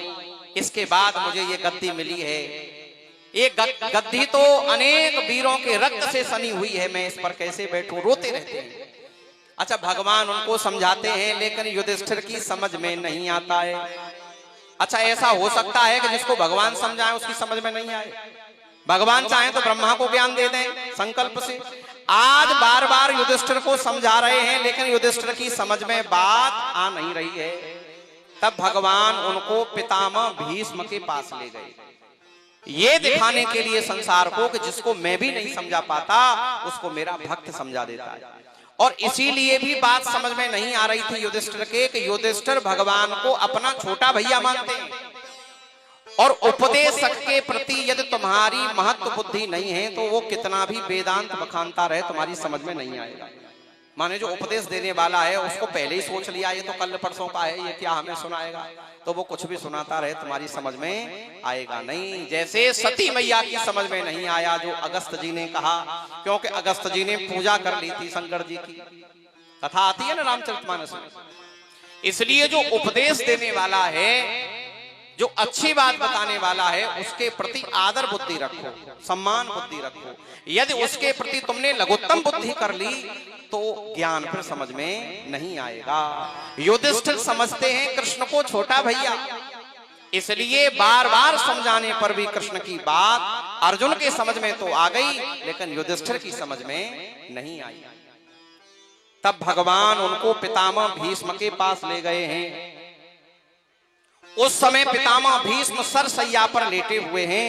इसके बाद मुझे ये गद्दी मिली है। ये गद्दी तो अनेक वीरों के रक्त से सनी हुई है, मैं इस पर कैसे बैठूं, रोते रहते हैं। अच्छा, भगवान उनको समझाते हैं लेकिन युधिष्ठिर की समझ में नहीं आता है। अच्छा, ऐसा हो सकता है कि जिसको भगवान समझाए उसकी समझ में नहीं आए। भगवान चाहे तो ब्रह्मा को ज्ञान दे दें संकल्प से। आज बार बार युधिष्ठिर को समझा रहे हैं लेकिन युधिष्ठिर की समझ में बात आ नहीं रही है। तब भगवान उनको पितामह भीष्म के पास ले गए, ये दिखाने के लिए संसार को कि जिसको मैं भी नहीं समझा पाता उसको मेरा भक्त समझा देता है। और इसीलिए भी बात समझ में नहीं आ रही थी युधिष्ठिर के कि युधिष्ठिर भगवान को अपना छोटा भैया मानते हैं, और उपदेशक के प्रति यदि तुम्हारी महत्व बुद्धि नहीं है तो वो कितना भी वेदांत बखानता रहे तुम्हारी समझ में नहीं आएगा। माने जो उपदेश देने वाला है उसको पहले ही सोच लिया ये तो कल परसों का है, ये क्या हमें सुनाएगा, तो वो कुछ भी सुनाता रहे तुम्हारी समझ में आएगा नहीं। जैसे सती मैया की समझ में नहीं आया जो अगस्त जी ने कहा, क्योंकि अगस्त जी ने पूजा कर ली थी शंकर जी की, कथा आती है ना रामचरितमानस में। इसलिए जो उपदेश देने वाला है, जो अच्छी बात बताने वाला है, उसके प्रति आदर बुद्धि रखो, सम्मान बुद्धि रखो। यदि उसके प्रति तुमने लघुत्तम बुद्धि कर ली तो ज्ञान फिर समझ में नहीं आएगा। युधिष्ठिर समझते हैं कृष्ण को छोटा भैया, इसलिए बार बार समझाने पर भी कृष्ण की बात अर्जुन के समझ में तो आ गई लेकिन युधिष्ठिर की समझ में नहीं आई। तब भगवान उनको पितामह भीष्म के पास ले गए हैं। उस समय पितामह भीष्म सरसैया पर लेटे हुए हैं,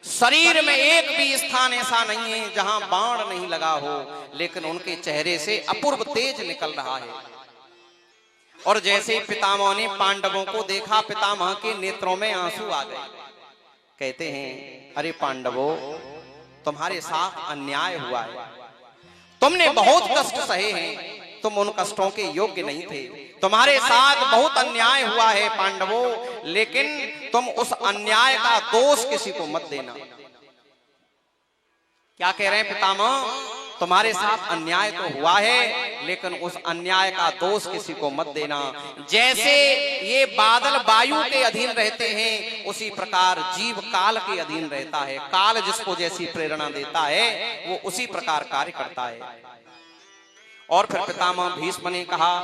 शरीर में एक भी स्थान ऐसा नहीं है जहां बाण नहीं लगा हो, लेकिन उनके चेहरे से अपूर्व तेज निकल रहा है। और जैसे ही पितामह ने पांडवों को देखा, पितामह के नेत्रों में आंसू आ गए। कहते हैं अरे पांडवों, तुम्हारे साथ अन्याय हुआ है, तुमने बहुत कष्ट सहे हैं, तुम उन कष्टों के योग्य नहीं थे, तुम्हारे साथ बहुत अन्याय हुआ है पांडवों, लेकिन तुम उस अन्याय का दोष किसी को मत देना। क्या कह रहे हैं पितामह? तुम्हारे साथ अन्याय तो हुआ है लेकिन उस अन्याय का दोष किसी को मत देना। जैसे ये बादल वायु के अधीन रहते हैं, उसी प्रकार जीव काल के अधीन रहता है। काल जिसको जैसी प्रेरणा देता है वो उसी प्रकार कार्य करता है। और फिर पितामह भीष्म ने कहा,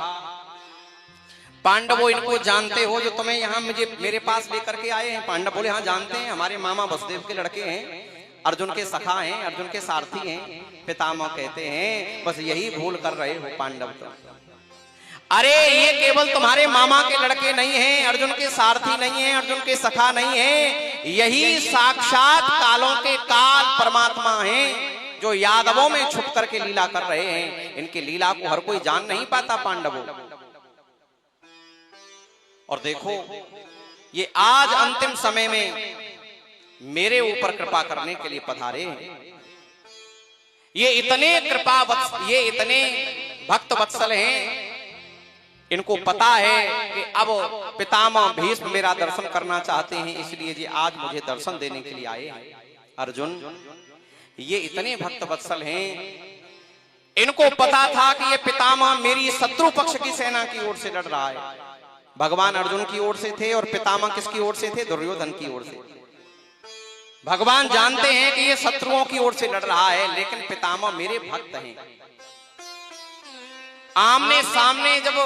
पांडवों इनको जानते हो जो तुम्हें यहाँ मेरे पास लेकर के आए हैं? पांडव बोले हाँ जानते हैं, हमारे मामा वसुदेव के लड़के हैं, अर्जुन के सखा हैं, अर्जुन के सारथी हैं। पितामह कहते हैं बस यही भूल कर रहे हो पांडव तो। अरे ये केवल तुम्हारे मामा के लड़के नहीं हैं, अर्जुन के सारथी नहीं हैं, अर्जुन के सखा नहीं हैं, यही साक्षात कालों के काल परमात्मा हैं जो यादवों में छुप करके लीला कर रहे हैं। इनकी लीला को हर कोई जान नहीं पाता पांडवों। और देखो ये आज अंतिम समय में मेरे ऊपर कृपा करने के लिए पधारे हैं। ये इतने इतने भक्त वत्सल हैं, इनको पता है कि अब पितामह भीष्म मेरा दर्शन करना चाहते हैं, इसलिए जी आज मुझे दर्शन देने के लिए आए हैं। अर्जुन ये इतने भक्त वत्सल हैं, इनको पता था कि ये पितामह मेरी शत्रु पक्ष की सेना की ओर से लड़ रहा है। भगवान अर्जुन की ओर से थे और पितामह किसकी ओर से थे? दुर्योधन की ओर से। भगवान जानते हैं कि ये शत्रुओं की ओर से लड़ रहा है, लेकिन पितामह मेरे भक्त हैं। आमने सामने जब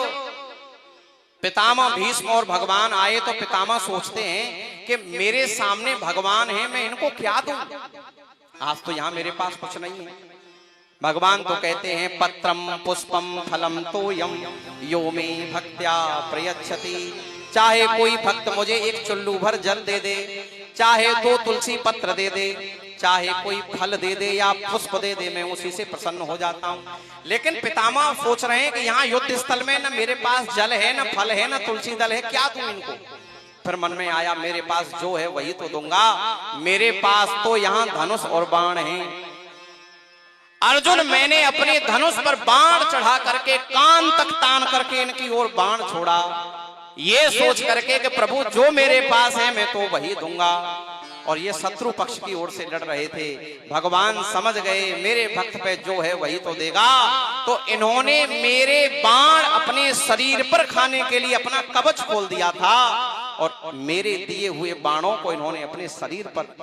पितामह भीष्म और भगवान आए तो पितामह सोचते हैं कि मेरे सामने भगवान है, मैं इनको क्या दूं? आज तो यहां मेरे पास कुछ नहीं है। भगवान तो कहते हैं पत्रम पुष्पम फलम तोयम यो मे भक्त्या प्रयच्छति। चाहे कोई भक्त मुझे एक चुल्लू भर जल दे दे, चाहे 2 तुलसी पत्र दे दे, चाहे कोई फल दे दे या पुष्प दे दे, मैं उसी से प्रसन्न हो जाता हूँ। लेकिन पितामह सोच रहे हैं कि यहाँ युद्ध स्थल में न मेरे पास जल है, न फल है, न तुलसी दल है, क्या दूं इनको? फिर मन में आया मेरे पास जो है वही तो दूंगा। मेरे पास तो यहाँ धनुष और बाण है। अर्जुन मैंने अपने धनुष पर बाण चढ़ा करके कान तक तान करके इनकी ओर बाण छोड़ा, ये सोच करके कि प्रभु जो मेरे पास है मैं तो वही दूंगा। और ये शत्रु पक्ष की ओर से लड़ रहे थे। भगवान समझ गए मेरे भक्त पे जो है वही तो देगा, तो इन्होंने मेरे बाण अपने शरीर पर खाने के लिए अपना कवच खोल दिया था और मेरे दिए हुए बाणों को इन्होंने अपने शरीर पर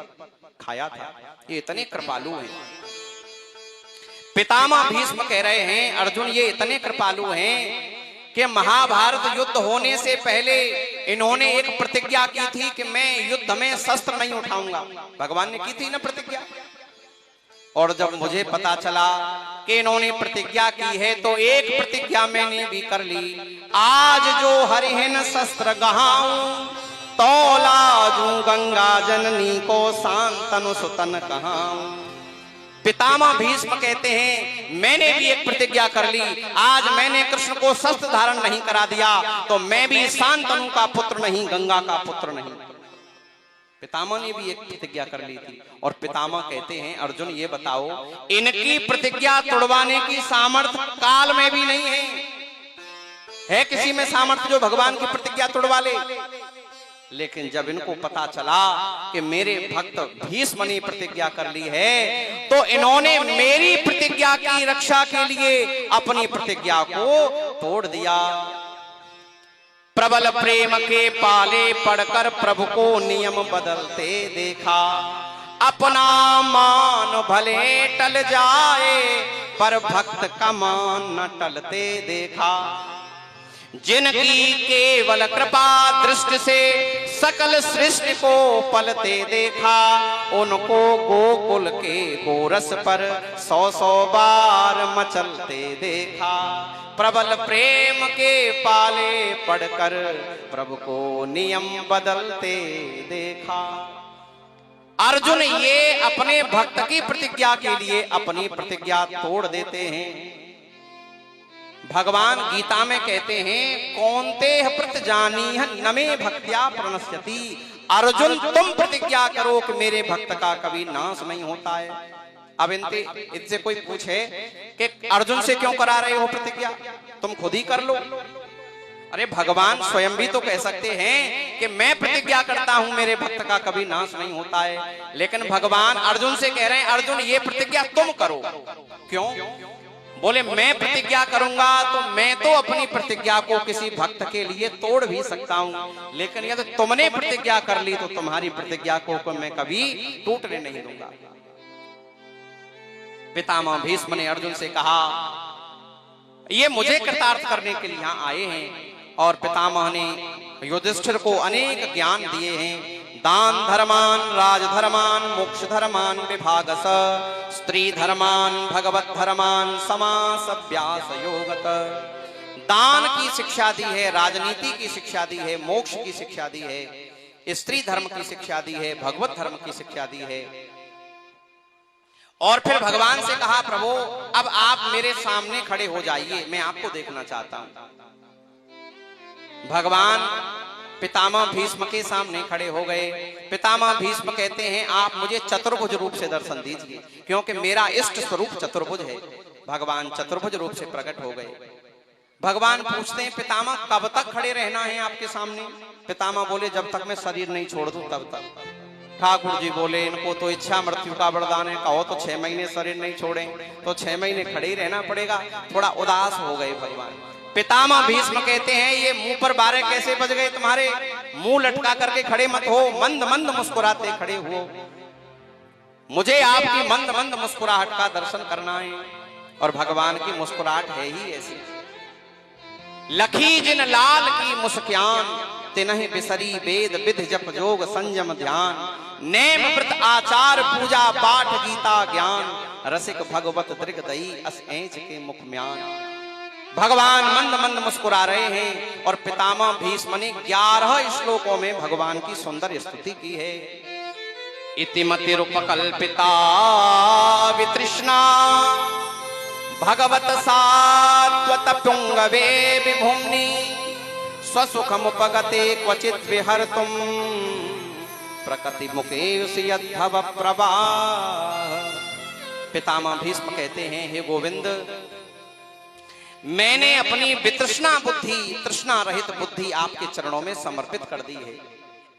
खाया था। ये इतने कृपालु हैं। पितामह भीष्म कह रहे हैं अर्जुन ये इतने कृपालु हैं कि महाभारत युद्ध होने से पहले इन्होंने एक प्रतिज्ञा की थी कि मैं युद्ध में शस्त्र नहीं उठाऊंगा। भगवान ने की थी ना प्रतिज्ञा। और जब मुझे पता चला कि इन्होंने प्रतिज्ञा की है तो एक प्रतिज्ञा मैंने भी कर ली। आज जो हरिहन शस्त्र गहाऊं, तो लाजू गंगा जननी को शांतनु सुतन कहाऊं। पितामह भीष्म कहते हैं मैंने भी एक प्रतिज्ञा कर ली, आज मैंने कृष्ण को शस्त्र धारण नहीं करा दिया तो मैं भी शांतनु का पुत्र नहीं, गंगा का पुत्र नहीं। पितामह ने भी एक प्रतिज्ञा कर ली थी। और पितामह कहते हैं अर्जुन ये बताओ इनकी प्रतिज्ञा तोड़वाने की सामर्थ्य काल में भी नहीं है किसी में सामर्थ्य जो भगवान की प्रतिज्ञा तोड़वा ले? लेकिन जब इनको पता चला कि मेरे भक्त भीष्म ने प्रतिज्ञा कर ली है तो इन्होंने मेरी प्रतिज्ञा की रक्षा के लिए अपनी प्रतिज्ञा को तोड़ दिया। प्रबल प्रेम के पाले पड़कर प्रभु को नियम बदलते देखा, अपना मान भले टल जाए पर भक्त का मान न टलते देखा। जिनकी केवल कृपा दृष्टि से सकल सृष्टि को पलते देखा, उनको गोकुल के गोरस पर 100-100 बार मचलते देखा। प्रबल प्रेम के पाले पड़कर प्रभु को नियम बदलते देखा। अर्जुन ये अपने भक्त की प्रतिज्ञा के लिए अपनी प्रतिज्ञा तोड़ देते हैं। भगवान गीता में कहते हैं कौन्तेय प्रतिजानीह न मे भक्त्या प्रणश्यति। अर्जुन तुम प्रतिज्ञा करो कि मेरे भक्त का कभी नाश नहीं होता है। अब इनसे कोई पूछे कि अर्जुन से क्यों करा रहे हो प्रतिज्ञा, तुम खुद ही कर लो। अरे भगवान स्वयं भी तो कह सकते हैं कि मैं प्रतिज्ञा करता हूं मेरे भक्त का कभी नाश नहीं होता है, लेकिन भगवान अर्जुन से कह रहे हैं अर्जुन ये प्रतिज्ञा तुम करो। क्यों? बोले मैं प्रतिज्ञा करूंगा तो मैं तो अपनी प्रतिज्ञा को किसी भक्त के लिए तोड़ भी सकता हूं, लेकिन यदि तुमने प्रतिज्ञा कर ली तो तुम्हारी प्रतिज्ञा को मैं कभी टूटने नहीं दूंगा। पितामह भीष्म ने अर्जुन से कहा ये मुझे कृतार्थ करने के लिए यहां आए हैं, और पितामह ने युधिष्ठिर को अनेक ज्ञान दिए हैं। दान धर्मान राजधर्मान मोक्ष धर्मान विभागस स्त्री धर्मान भगवत धर्मान समासभ्यास योगत। दान की शिक्षा दी है, राजनीति की शिक्षा दी है, मोक्ष की शिक्षा दी है, स्त्री धर्म की शिक्षा दी है, भगवत धर्म की शिक्षा दी है। और फिर भगवान से कहा प्रभु अब आप मेरे सामने खड़े हो जाइए, मैं आपको देखना चाहता हूं। भगवान पितामह भीष्म के सामने खड़े हो गए। पितामह भीष्म कहते हैं आप मुझे चतुर्भुज रूप से दर्शन दीजिए, क्योंकि मेरा इष्ट स्वरूप चतुर्भुज है। भगवान चतुर्भुज रूप से प्रकट हो गए। भगवान पूछते हैं पितामह कब तक खड़े रहना है आपके सामने? पितामह बोले जब तक मैं शरीर नहीं छोड़ दूं तब तक। ठाकुर जी बोले इनको तो इच्छा मृत्यु का वरदान है, कहो तो 6 महीने शरीर नहीं छोड़ें तो 6 महीने खड़े ही रहना पड़ेगा। थोड़ा उदास हो गए भगवान। पितामह भीष्म कहते हैं ये मुंह पर 12 कैसे बज गए तुम्हारे? मुंह लटका करके खड़े मत हो, मंद मंद मुस्कुराते खड़े हो। मुझे आपकी मंद मंद मुस्कुराहट का दर्शन करना है। और भगवान की मुस्कुराहट है ही ऐसी। लखी जिन लाल की मुस्कान तिन्हि बिसरी वेद विधि जप जोग संयम ध्यान। नेम व्रत आचार पूजा पाठ गीता ज्ञान रसिक भगवत दृगदई अस ऐंच के मुख म्यान। भगवान मंद मंद मुस्कुरा रहे हैं और पितामह भीष्म ने 11 श्लोकों में भगवान की सुंदर स्तुति की है। इतिमतिरुपकल्पिता वितृष्णा भगवत सात्वत पुंगवे विभुम्नि स्वसुखमुपगते क्वचित् विहर्तुं प्रकृति मुकेश यद्भव प्रवाह। पितामह भीष्म कहते हैं हे गोविंद मैंने अपनी वितृष्णा बुद्धि तृष्णा रहित बुद्धि आपके चरणों में समर्पित कर दी है।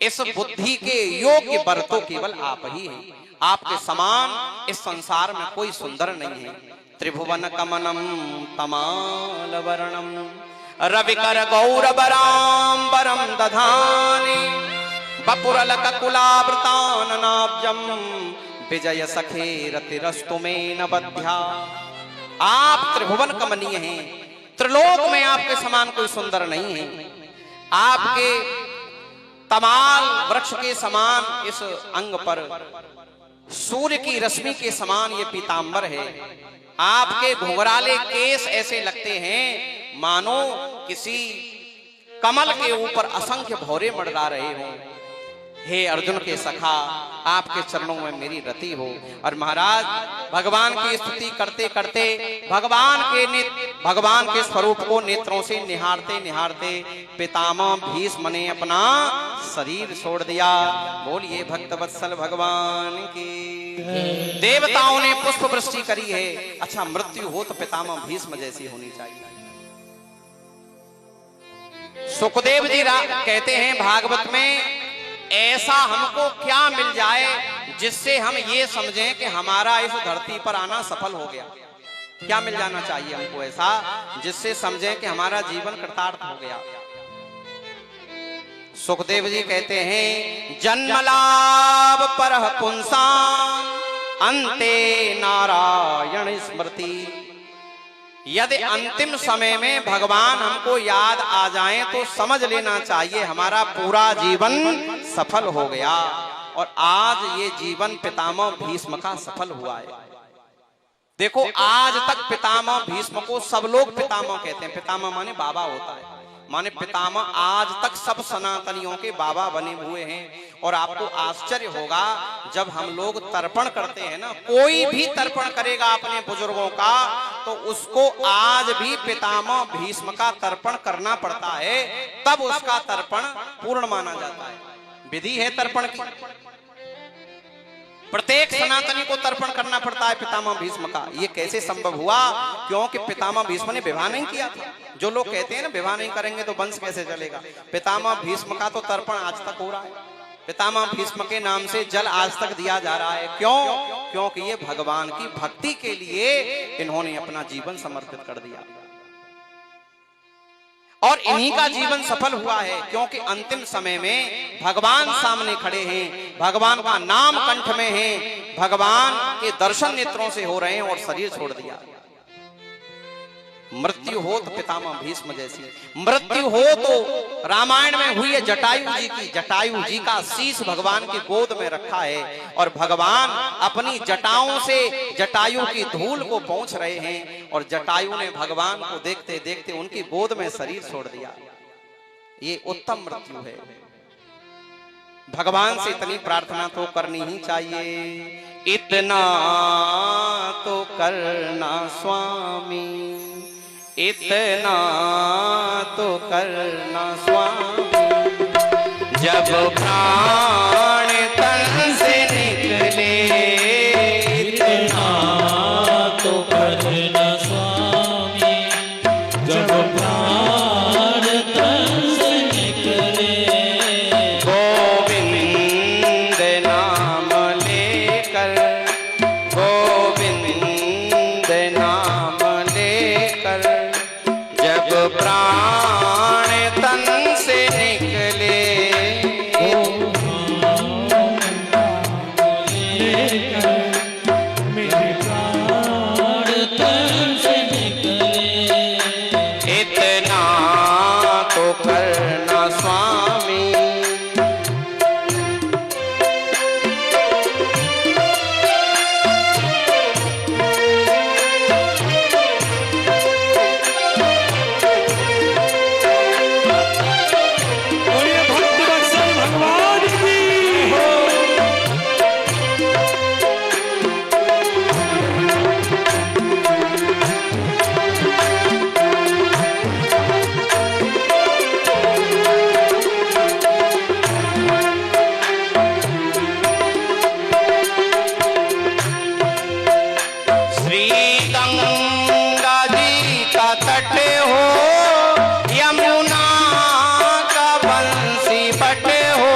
इस बुद्धि के योग्य वर तो केवल आप ही हैं। आपके समान इस संसार में कोई सुंदर नहीं है। त्रिभुवन कमनम तमाल वर्णम रविकर गौरवराम्बरम दधाने बपुरलक कुलावृताननाब्जम विजय सखे रतिरस्तु में न बध्या। आप त्रिभुवन कमनीय हैं, त्रिलोक में आपके समान कोई सुंदर नहीं है। आपके तमाल वृक्ष के समान इस अंग पर सूर्य की रश्मि के समान ये पीतांबर है। आपके घुंघराले केस ऐसे लगते हैं मानो किसी कमल के ऊपर असंख्य भौरे मंडरा रहे हों। हे अर्जुन के सखा आपके चरणों में मेरी रति हो। और महाराज भगवान की स्तुति करते करते भगवान के स्वरूप को नेत्रों से निहारते निहारते पितामह भीष्म ने अपना शरीर छोड़ दिया। बोलिए भक्तवत्सल भगवान की। देवताओं ने पुष्प वृष्टि करी है। अच्छा मृत्यु हो तो पितामह भीष्म जैसी होनी चाहिए। सुखदेव जी कहते हैं भागवत में ऐसा हमको क्या मिल जाए जिससे हम ये समझें कि हमारा इस धरती पर आना सफल हो गया। क्या मिल जाना चाहिए हमको ऐसा जिससे समझें कि हमारा जीवन कृतार्थ हो गया। सुखदेव जी कहते हैं जन्मलाभ परः पुंसां अन्ते नारायण स्मृति। यदि अंतिम समय में भगवान हमको याद आ जाएं तो समझ लेना चाहिए हमारा पूरा जीवन सफल हो गया। और आज ये जीवन पितामह भीष्म का सफल हुआ है। देखो आज तक पितामह भीष्म को सब लोग पितामह कहते हैं। पितामह माने बाबा होता है, माने पितामह आज तक सब सनातनियों के बाबा बने हुए हैं। और आपको आश्चर्य होगा जब हम लोग तर्पण करते हैं ना, कोई भी तर्पण करेगा अपने बुजुर्गों का तो उसको आज भी पितामह भीष्म का तर्पण करना पड़ता है, तब उसका तर्पण पूर्ण माना जाता है। विधि है तर्पण की, प्रत्येक सनातनी को तर्पण करना पड़ता है पितामह भीष्म का। ये कैसे संभव हुआ? क्योंकि पितामह भीष्म ने विवाह नहीं किया था। जो लोग कहते हैं ना विवाह नहीं करेंगे तो वंश कैसे चलेगा, पितामह भीष्म का तो तर्पण आज तक हो रहा है। पितामह भीष्म के नाम से जल आज तक दिया जा रहा है। क्यों? क्योंकि ये भगवान की भक्ति के लिए इन्होंने अपना जीवन समर्पित कर दिया और इन्हीं का जीवन सफल हुआ है। क्योंकि अंतिम समय में भगवान सामने खड़े हैं, भगवान का नाम कंठ में है, भगवान के दर्शन नेत्रों से हो रहे हैं और शरीर छोड़ दिया। मृत्यु हो तो पितामह भीष्म जैसी, मृत्यु हो तो रामायण में हुई है जटायु जी की। जटायु जी का शीश भगवान की गोद में रखा है और भगवान अपनी जटाओं से जटायु की धूल को पोंछ रहे हैं और जटायु ने भगवान को देखते देखते उनकी गोद में शरीर छोड़ दिया। ये उत्तम मृत्यु है। भगवान से इतनी प्रार्थना तो करनी ही चाहिए, इतना तो करना स्वामी, इतना तो करना स्वामी, जब प्राण तन से निकले, इतना तो करना स्वामी, जब प्राण तन से निकले, गोविंद नाम लेकर, गोविंद नाम लेकर, जब प्राण तन से निकले, मेरे प्राण तन से निकले, इतना तो करना स्वामी। और ये भक्त वत्सल भगवान की हो। श्री गंगा जी का तट हो, यमुना का बंसी बट हो,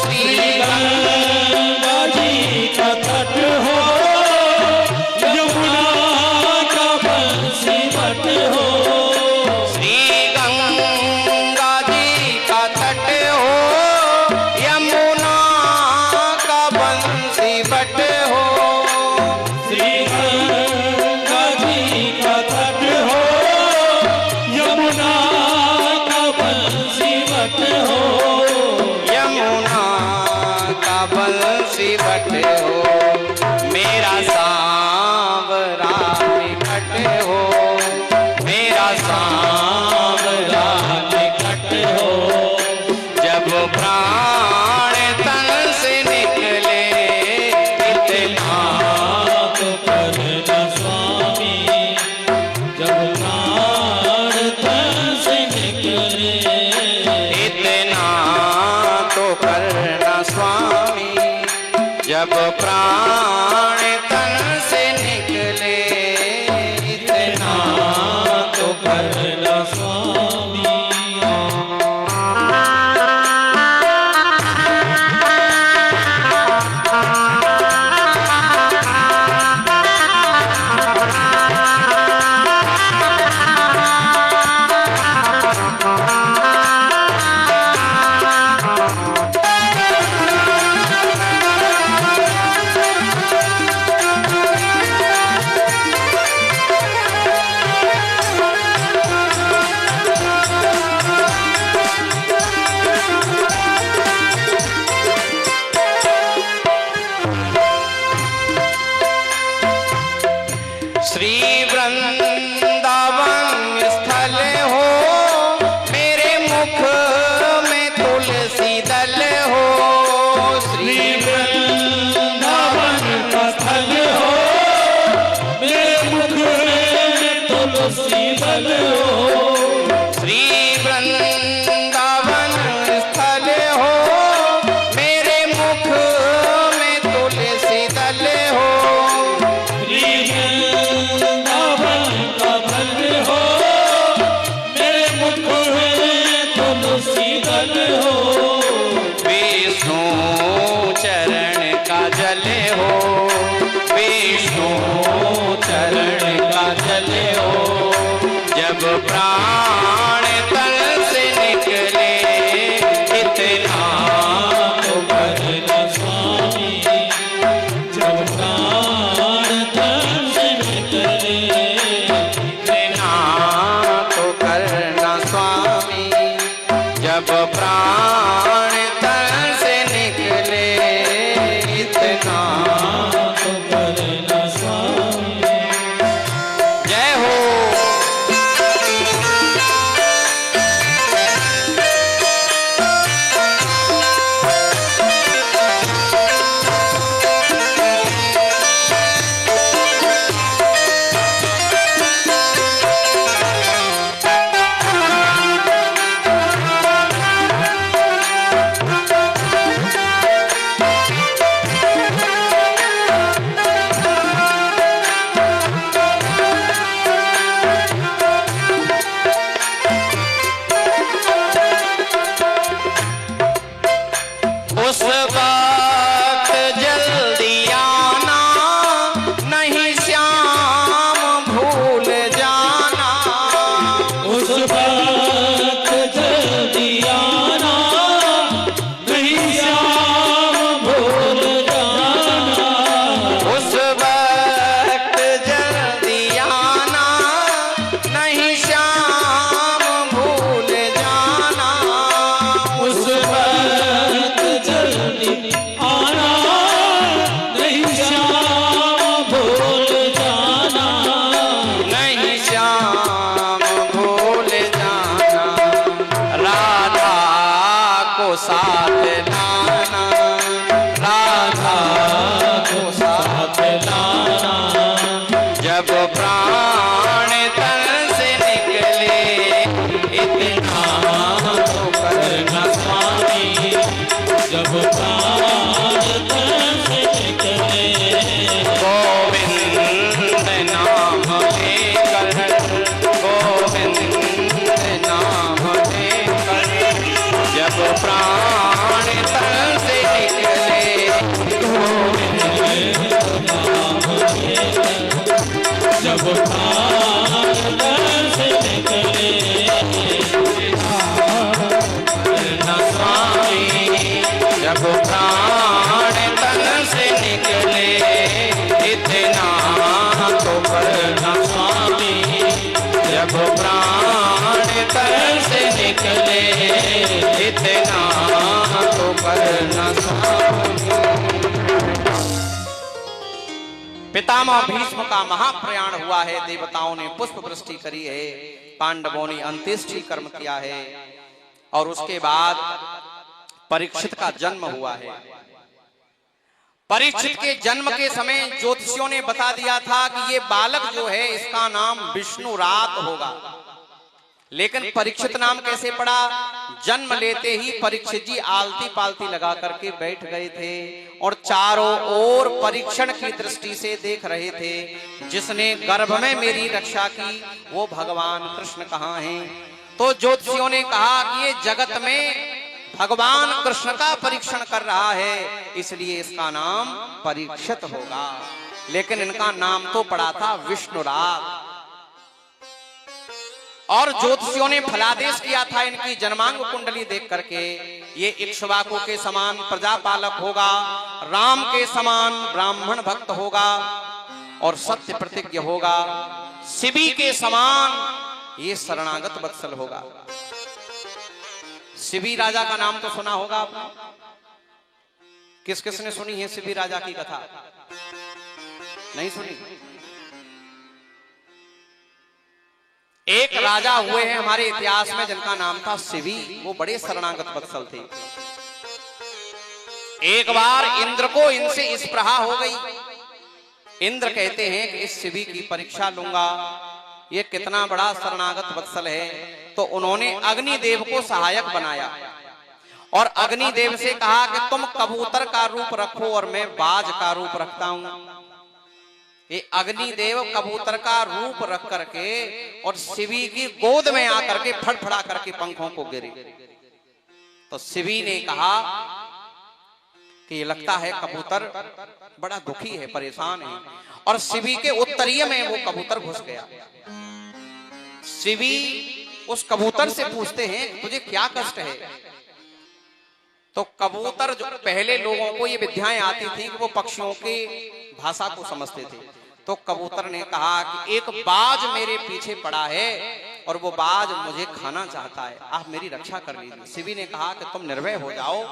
श्री गंगा जी का तट हो, यमुना का बंसी बट हो, श्री गंगा जी का तट हो, यमुना का बंसी बट हो, श्री गंगा जी का तट हो, यमुना का बंसी बट हो, यमुना का बंसी बट हो, मेरा सांवरा निकट हो, मेरा सांवरा निकट हो, जब प्राण तन से निकले, इतना तो करना स्वामी, जब प्राण तन से निकले, इतना तो करना स्वामी, जब प्राण तन से निकले, इतना तो करना स्वामी। श्री वृंदावन स्थल हो, मेरे मुख में तुलसी दल हो, श्री वृंदावन का स्थल हो, मेरे मुख में तुलसी दल हो, श्री वृंदावन स्थल हो, मेरे मुख में तुलसी दल हो, श्री वृंदावन का फल हो, मेरे मुख में तुलसी दल हो, विश्व जले हो, विष्णु चरण का जले हो। जब प्राण तन से निकले इतना तो करना स्वामी, जब प्राण तन से निकले इतना तो करना स्वामी। जब प्राण तन से निकले इतना तो करना स्वामी। जय हो। उस वक्त जल्दी आना, नहीं श्याम भूल जाना। उस वक्त जल्दी आना, नहीं श्याम भूल जाना। उस वक्त जल्दी आना, नहीं श्याम भूल जाना। उस वक्त जल्दी आना, नहीं श्याम भूल जाना। नहीं श्याम भूल जाना। राधा को साथ लाना, राधा को साथ लाना। जब प्राण तन से निकले इतना तो करना स्वामी। जब प्राण तन से निकले गोविंद नाम लेकर, गोविंद नाम लेकर। जब प्राण तन से निकले जब प्राण तन से निकले करना स्वामी। जब प्राण तन से निकले इतना तो करना स्वामी। जब प्राण तन से निकले इतना तो करना स्वामी। पितामह भीष्म का महाप्रयाण हुआ है। देवताओं ने पुष्प वृष्टि करी है, पांडवों ने अंत्येष्टि कर्म किया है और उसके बाद परीक्षित का जन्म हुआ है। परीक्षित के जन्म के समय ज्योतिषियों ने बता दिया था कि ये बालक जो है इसका नाम विष्णुरात होगा। लेकिन परीक्षित नाम कैसे पड़ा? जन्म लेते ही परीक्षित जी आलती पालती लगा करके बैठ गए थे और चारों ओर परीक्षण की दृष्टि से देख रहे थे। जिसने गर्भ में मेरी रक्षा की वो भगवान कृष्ण कहाँ हैं? तो ज्योतिषियों ने कहा कि ये जगत में भगवान कृष्ण का परीक्षण कर रहा है, इसलिए इसका नाम परीक्षित होगा। लेकिन इनका नाम तो पड़ा था विष्णुरात। और ज्योतिषियों ने फलादेश किया था इनकी जन्मांग कुंडली देख करके, ये इक्ष्वाकु के समान प्रजापालक होगा, राम के समान ब्राह्मण भक्त होगा और सत्य प्रतिज्ञ होगा, शिवी के समान ये शरणागत वत्सल होगा। शिवी राजा का नाम तो सुना होगा आपने? किस किस ने सुनी है शिवी राजा की कथा? नहीं सुनी? एक राजा हुए हैं हमारे इतिहास में जिनका नाम था शिवी। वो बड़े शरणागत वत्सल थे। एक बार इंद्र को इनसे स्पृहा हो गई। इंद्र कहते हैं कि इस शिवी की परीक्षा लूंगा, ये कितना बड़ा शरणागत वत्सल है। तो उन्होंने अग्निदेव को सहायक बनाया और अग्निदेव से कहा कि तुम कबूतर का रूप रखो और मैं बाज का रूप रखता हूं। ये अग्निदेव कबूतर का रूप रख करके और शिवी की गोद में आकर के फड़फड़ा करके पंखों को गिरे। तो शिवी ने कहा कि ये लगता है कबूतर बड़ा दुखी है, परेशान है। और शिवी के उत्तरीय में वो कबूतर घुस गया। शिवी उस कबूतर से पूछते हैं तुझे क्या कष्ट है। तो कबूतर, जो पहले लोगों को ये विद्याएं आती थी कि वो पक्षियों की भाषा को समझते थे, तो कबूतर ने कहा कि एक बाज मेरे पीछे पड़ा है और वो बाज मुझे खाना चाहता है, आप मेरी रक्षा कर लीजिए। शिवी ने कहा कि तुम निर्भय हो जाओ,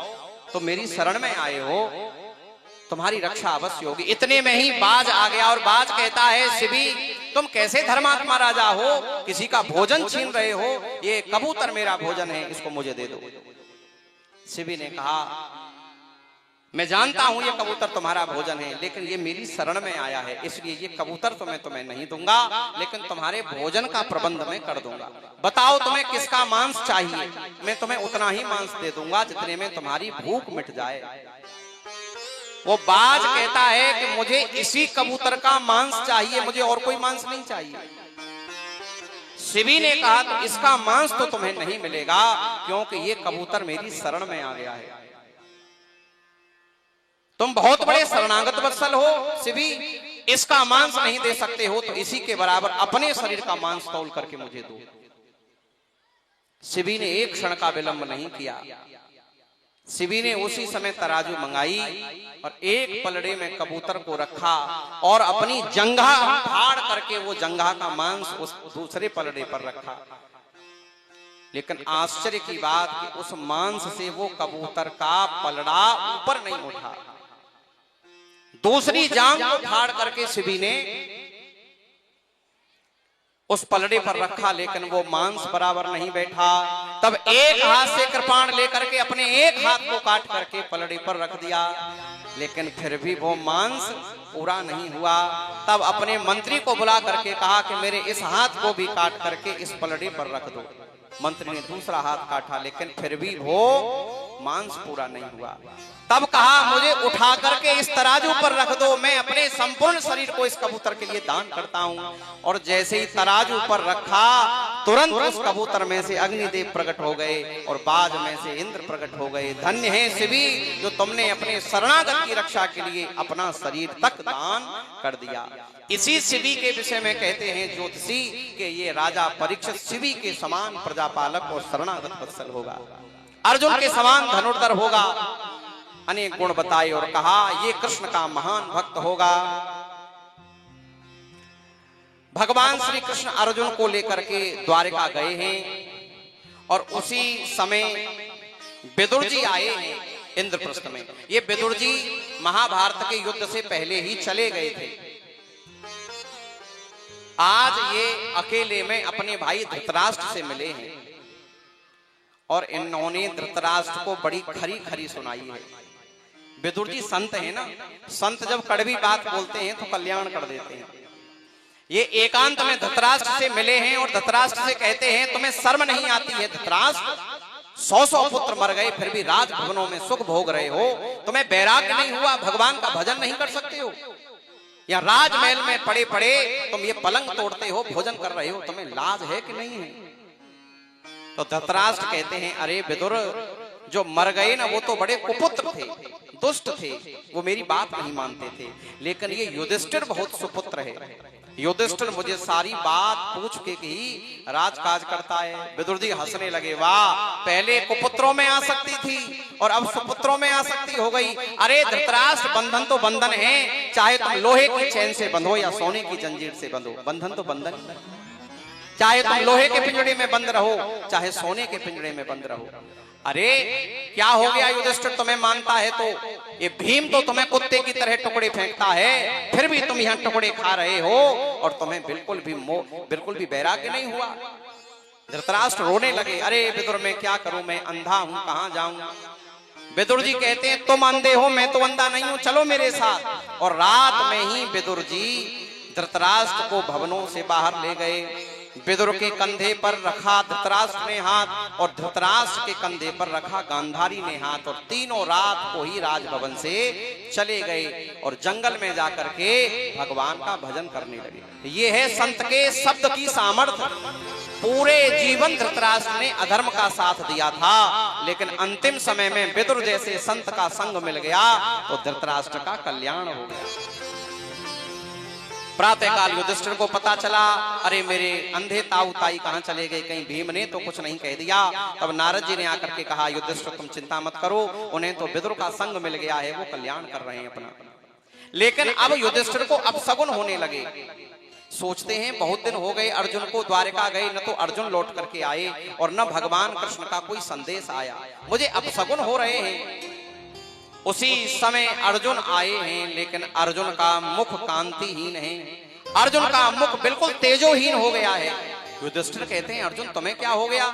तुम मेरी शरण में आए हो, तुम्हारी रक्षा अवश्य होगी। इतने में ही बाज आ गया और बाज कहता है शिवी तुम कैसे धर्मात्मा राजा हो, किसी का भोजन छीन रहे हो, ये कबूतर मेरा भोजन है, इसको मुझे दे दो। शिवी ने कहा मैं जानता हूं ये कबूतर तुम्हारा भोजन है, लेकिन ये मेरी शरण में आया है, इसलिए ये कबूतर तो मैं तुम्हें नहीं दूंगा, लेकिन तुम्हारे भोजन का प्रबंध मैं कर दूंगा। बताओ तुम्हें किसका मांस चाहिए, मैं तुम्हें उतना ही मांस दे दूंगा जितने में तुम्हारी भूख मिट जाए। वो बाज कहता है कि मुझे इसी कबूतर का मांस चाहिए, मुझे और कोई मांस नहीं चाहिए। शिवी ने कहा तो इसका मांस तो तुम्हें नहीं मिलेगा, क्योंकि ये कबूतर मेरी शरण में आ गया है। तुम बहुत बड़े शरणागत वत्सल हो शिवी, इसका मांस नहीं दे सकते हो तो इसी के बराबर अपने शरीर का मांस तौल करके मुझे दो। शिवी ने एक क्षण का विलंब नहीं किया। शिवी ने उसी समय तराजू मंगाई और एक पलड़े में कबूतर को रखा और अपनी जंघा फाड़ करके वो जंघा का मांस उस दूसरे पलड़े पर रखा। लेकिन आश्चर्य की बात कि उस मांस से वो कबूतर का पलड़ा ऊपर नहीं उठा। दूसरी जांघ को फाड़ करके शिवी ने उस पलड़े पर रखा, लेकिन वो मांस बराबर नहीं बैठा। तब एक हाथ से कृपाण लेकर के अपने एक हाथ को काट करके पलड़े पर रख दिया, लेकिन फिर भी वो मांस पूरा नहीं हुआ। तब अपने मंत्री को बुला करके कहा कि मेरे इस हाथ को भी काट करके इस पलड़े पर रख दो। मंत्री ने दूसरा हाथ काटा, लेकिन फिर भी वो मांस पूरा नहीं हुआ। तब कहा मुझे उठा करके इस तराजू पर रख दो, मैं अपने संपूर्ण शरीर को इस कबूतर के लिए दान करता हूं। और जैसे ही तराजू पर रखा, तुरंत उस कबूतर में से अग्निदेव प्रकट हो गए और बाज में से इंद्र प्रकट हो गए। धन्य है शिवी जो तुमने अपने शरणागत की रक्षा के लिए अपना शरीर तक दान कर दिया। इसी शिवी के विषय में कहते हैं ज्योतिषी कि ये राजा परीक्षित शिवी के समान प्रजापालक और शरणागत वत्सल होगा, अर्जुन के समान धनुर्धर होगा। अनेक गुण बताए और कहा ये कृष्ण का महान भक्त होगा। भगवान श्री कृष्ण अर्जुन को लेकर के द्वारिका गए हैं और उसी समय विदुर जी आए हैं इंद्रप्रस्थ में। ये विदुर जी महाभारत के युद्ध से पहले ही चले गए थे। आज ये अकेले में अपने भाई धृतराष्ट्र से मिले हैं और इन्होंने धृतराष्ट्र को बड़ी खरी खरी सुनाई है। विदुर जी संत है ना, संत जब कड़वी बात बोलते हैं तो कल्याण कर देते हैं। ये एकांत में धृतराष्ट्र से मिले हैं और धृतराष्ट्र से कहते हैं तुम्हें शर्म नहीं आती है धृतराष्ट्र, 100 पुत्र मर गए फिर भी राजभवनों में सुख भोग रहे हो, तुम्हें वैराग्य नहीं हुआ, भगवान का भजन नहीं कर सकते हो, या राजमहल में पड़े पड़े तुम ये पलंग तोड़ते हो, भोजन कर रहे हो, तुम्हें लाज है कि नहीं है? तो धृतराष्ट्र कहते हैं अरे विदुर, जो मर गए ना वो तो बड़े कुपुत्र थे, दुष्ट थे, वो मेरी बात नहीं मानते थे, लेकिन ये युधिष्ठिर बहुत सुपुत्र है। युधिष्ठिर मुझे सारी बात पूछ के ही राजकाज करता है। विदुर जी हंसने लगे, वाह, पहले कुपुत्रों में आसक्ति थी और अब सुपुत्रों में आसक्ति हो गई। अरे धृतराष्ट्र, बंधन तो बंधन है, चाहे तुम लोहे की चैन से बंधो या सोने की जंजीर से बंधो, बंधन तो बंधन, चाहे तुम लोहे के पिंजड़े में बंद रहो चाहे सोने के पिंजड़े में बंद रहो। अरे क्या हो गया युधिष्ठिर, तुम्हें मानता है तो ये भीम तो तुम्हें कुत्ते की तरह टुकड़े फेंकता है, फिर भी तुम यहाँ टुकड़े खा रहे हो और तुम्हें बिल्कुल भी वैराग्य नहीं हुआ। धृतराष्ट्र रोने लगे, अरे विदुर मैं क्या करूं, मैं अंधा हूं, कहां जाऊं। विदुर जी कहते हैं तुम अंधे हो, मैं तो अंधा नहीं हूं, चलो मेरे साथ। और रात में ही विदुर जी धृतराष्ट्र को भवनों से बाहर ले गए। विदुर के कंधे पर रखा धृतराष्ट्र ने हाथ और धृतराष्ट्र के कंधे पर रखा गांधारी ने हाथ, और तीनों रात को ही राजभवन से चले गए और जंगल में जाकर के भगवान का भजन करने लगे। ये है संत के शब्द की सामर्थ्य। पूरे जीवन धृतराष्ट्र ने अधर्म का साथ दिया था, लेकिन अंतिम समय में विदुर जैसे संत का संग मिल गया तो धृतराष्ट्र का कल्याण हो गया। प्रातःकाल युधिष्ठिर को पता चला, अरे मेरे अंधे ताऊ ताई कहां चले गए, कहीं भीम ने तो कुछ नहीं कह दिया। तब नारद जी ने आकर के कहा, युधिष्ठिर तुम चिंता मत करो, उन्हें तो विदुर का संग मिल गया है, वो कल्याण कर रहे हैं अपना। लेकिन अब युधिष्ठिर को अपशगुन होने लगे। सोचते हैं बहुत दिन हो गए अर्जुन को द्वारिका गए, न तो अर्जुन लौट करके आए और न भगवान कृष्ण का कोई संदेश आया, मुझे अपशगुन हो रहे हैं। उसी समय अर्जुन आए हैं, लेकिन अर्जुन का मुख कांतिहीन है, अर्जुन का मुख बिल्कुल तेजोहीन हो गया है। युधिष्ठिर कहते हैं, अर्जुन तुम्हें क्या हो गया,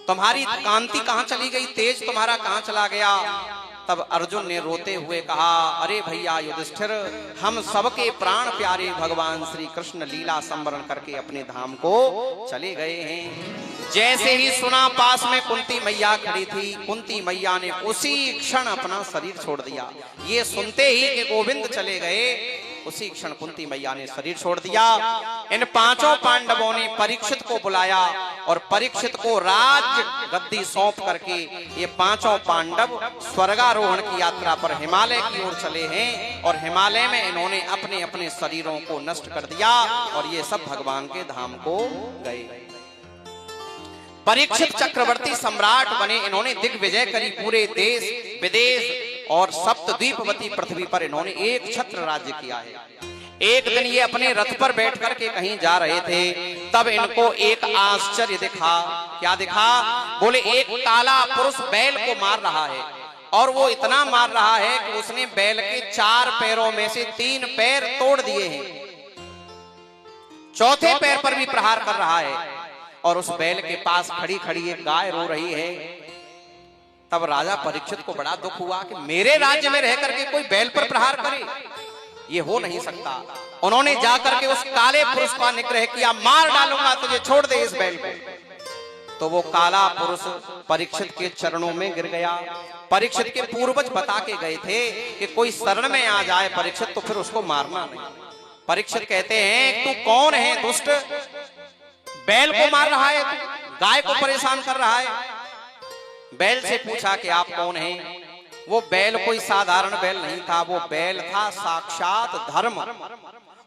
तुम्हारी कांति कहां चली गई, तेज तुम्हारा कहां चला गया। तब अर्जुन ने रोते हुए कहा, अरे भैया युधिष्ठिर, हम सबके प्राण प्यारे भगवान श्री कृष्ण लीला संवरण करके अपने धाम को चले गए हैं। जैसे ही सुना पास में कुंती मैया खड़ी थी, कुंती मैया ने उसी क्षण अपना शरीर छोड़ दिया। ये सुनते ही कि गोविंद चले गए, उसी क्षण कुंती मैया ने शरीर छोड़ दिया। इन पांचों पांडवों ने परीक्षित को बुलाया और परीक्षित को राज्य गद्दी सौंप करके ये पांचों पांडव स्वर्गारोहण की यात्रा पर हिमालय की ओर चले हैं और हिमालय में इन्होंने अपने अपने शरीरों को नष्ट कर दिया और ये सब भगवान के धाम को गए। परीक्षित चक्रवर्ती सम्राट बने, इन्होंने दिग्विजय करी, पूरे देश विदेश और सप्तद्वीपवती पृथ्वी पर इन्होंने एक छत्र राज्य किया है। एक दिन ये अपने रथ पर बैठ करके कहीं जा रहे थे, तब इनको एक आश्चर्य दिखा। क्या दिखा? बोले एक काला पुरुष बैल को मार रहा है और वो इतना मार रहा है कि उसने बैल के 4 पैरों में से 3 पैर तोड़ दिए हैं, चौथे पैर पर भी प्रहार कर रहा है और उस बैल के पास खड़ी खड़ी एक गाय रो रही है। तब राजा परीक्षित को बड़ा दुख हुआ कि मेरे राज्य में रह करके कोई बैल पर प्रहार करे, ये हो नहीं सकता। उन्होंने जाकर के उस काले पुरुष का निग्रह किया, मार डालूंगा तुझे, छोड़ दे इस बैल को। तो वो काला पुरुष परीक्षित के चरणों में गिर गया। परीक्षित के पूर्वज बता के गए थे कि कोई शरण में आ जाए परीक्षित तो फिर उसको मारना नहीं। परीक्षित कहते हैं, तू कौन है दुष्ट, बैल को मार रहा है, गाय को परेशान कर रहा है। बैल से पूछा कि आप कौन हैं? वो बैल कोई साधारण बैल नहीं था, वो बैल था साक्षात धर्म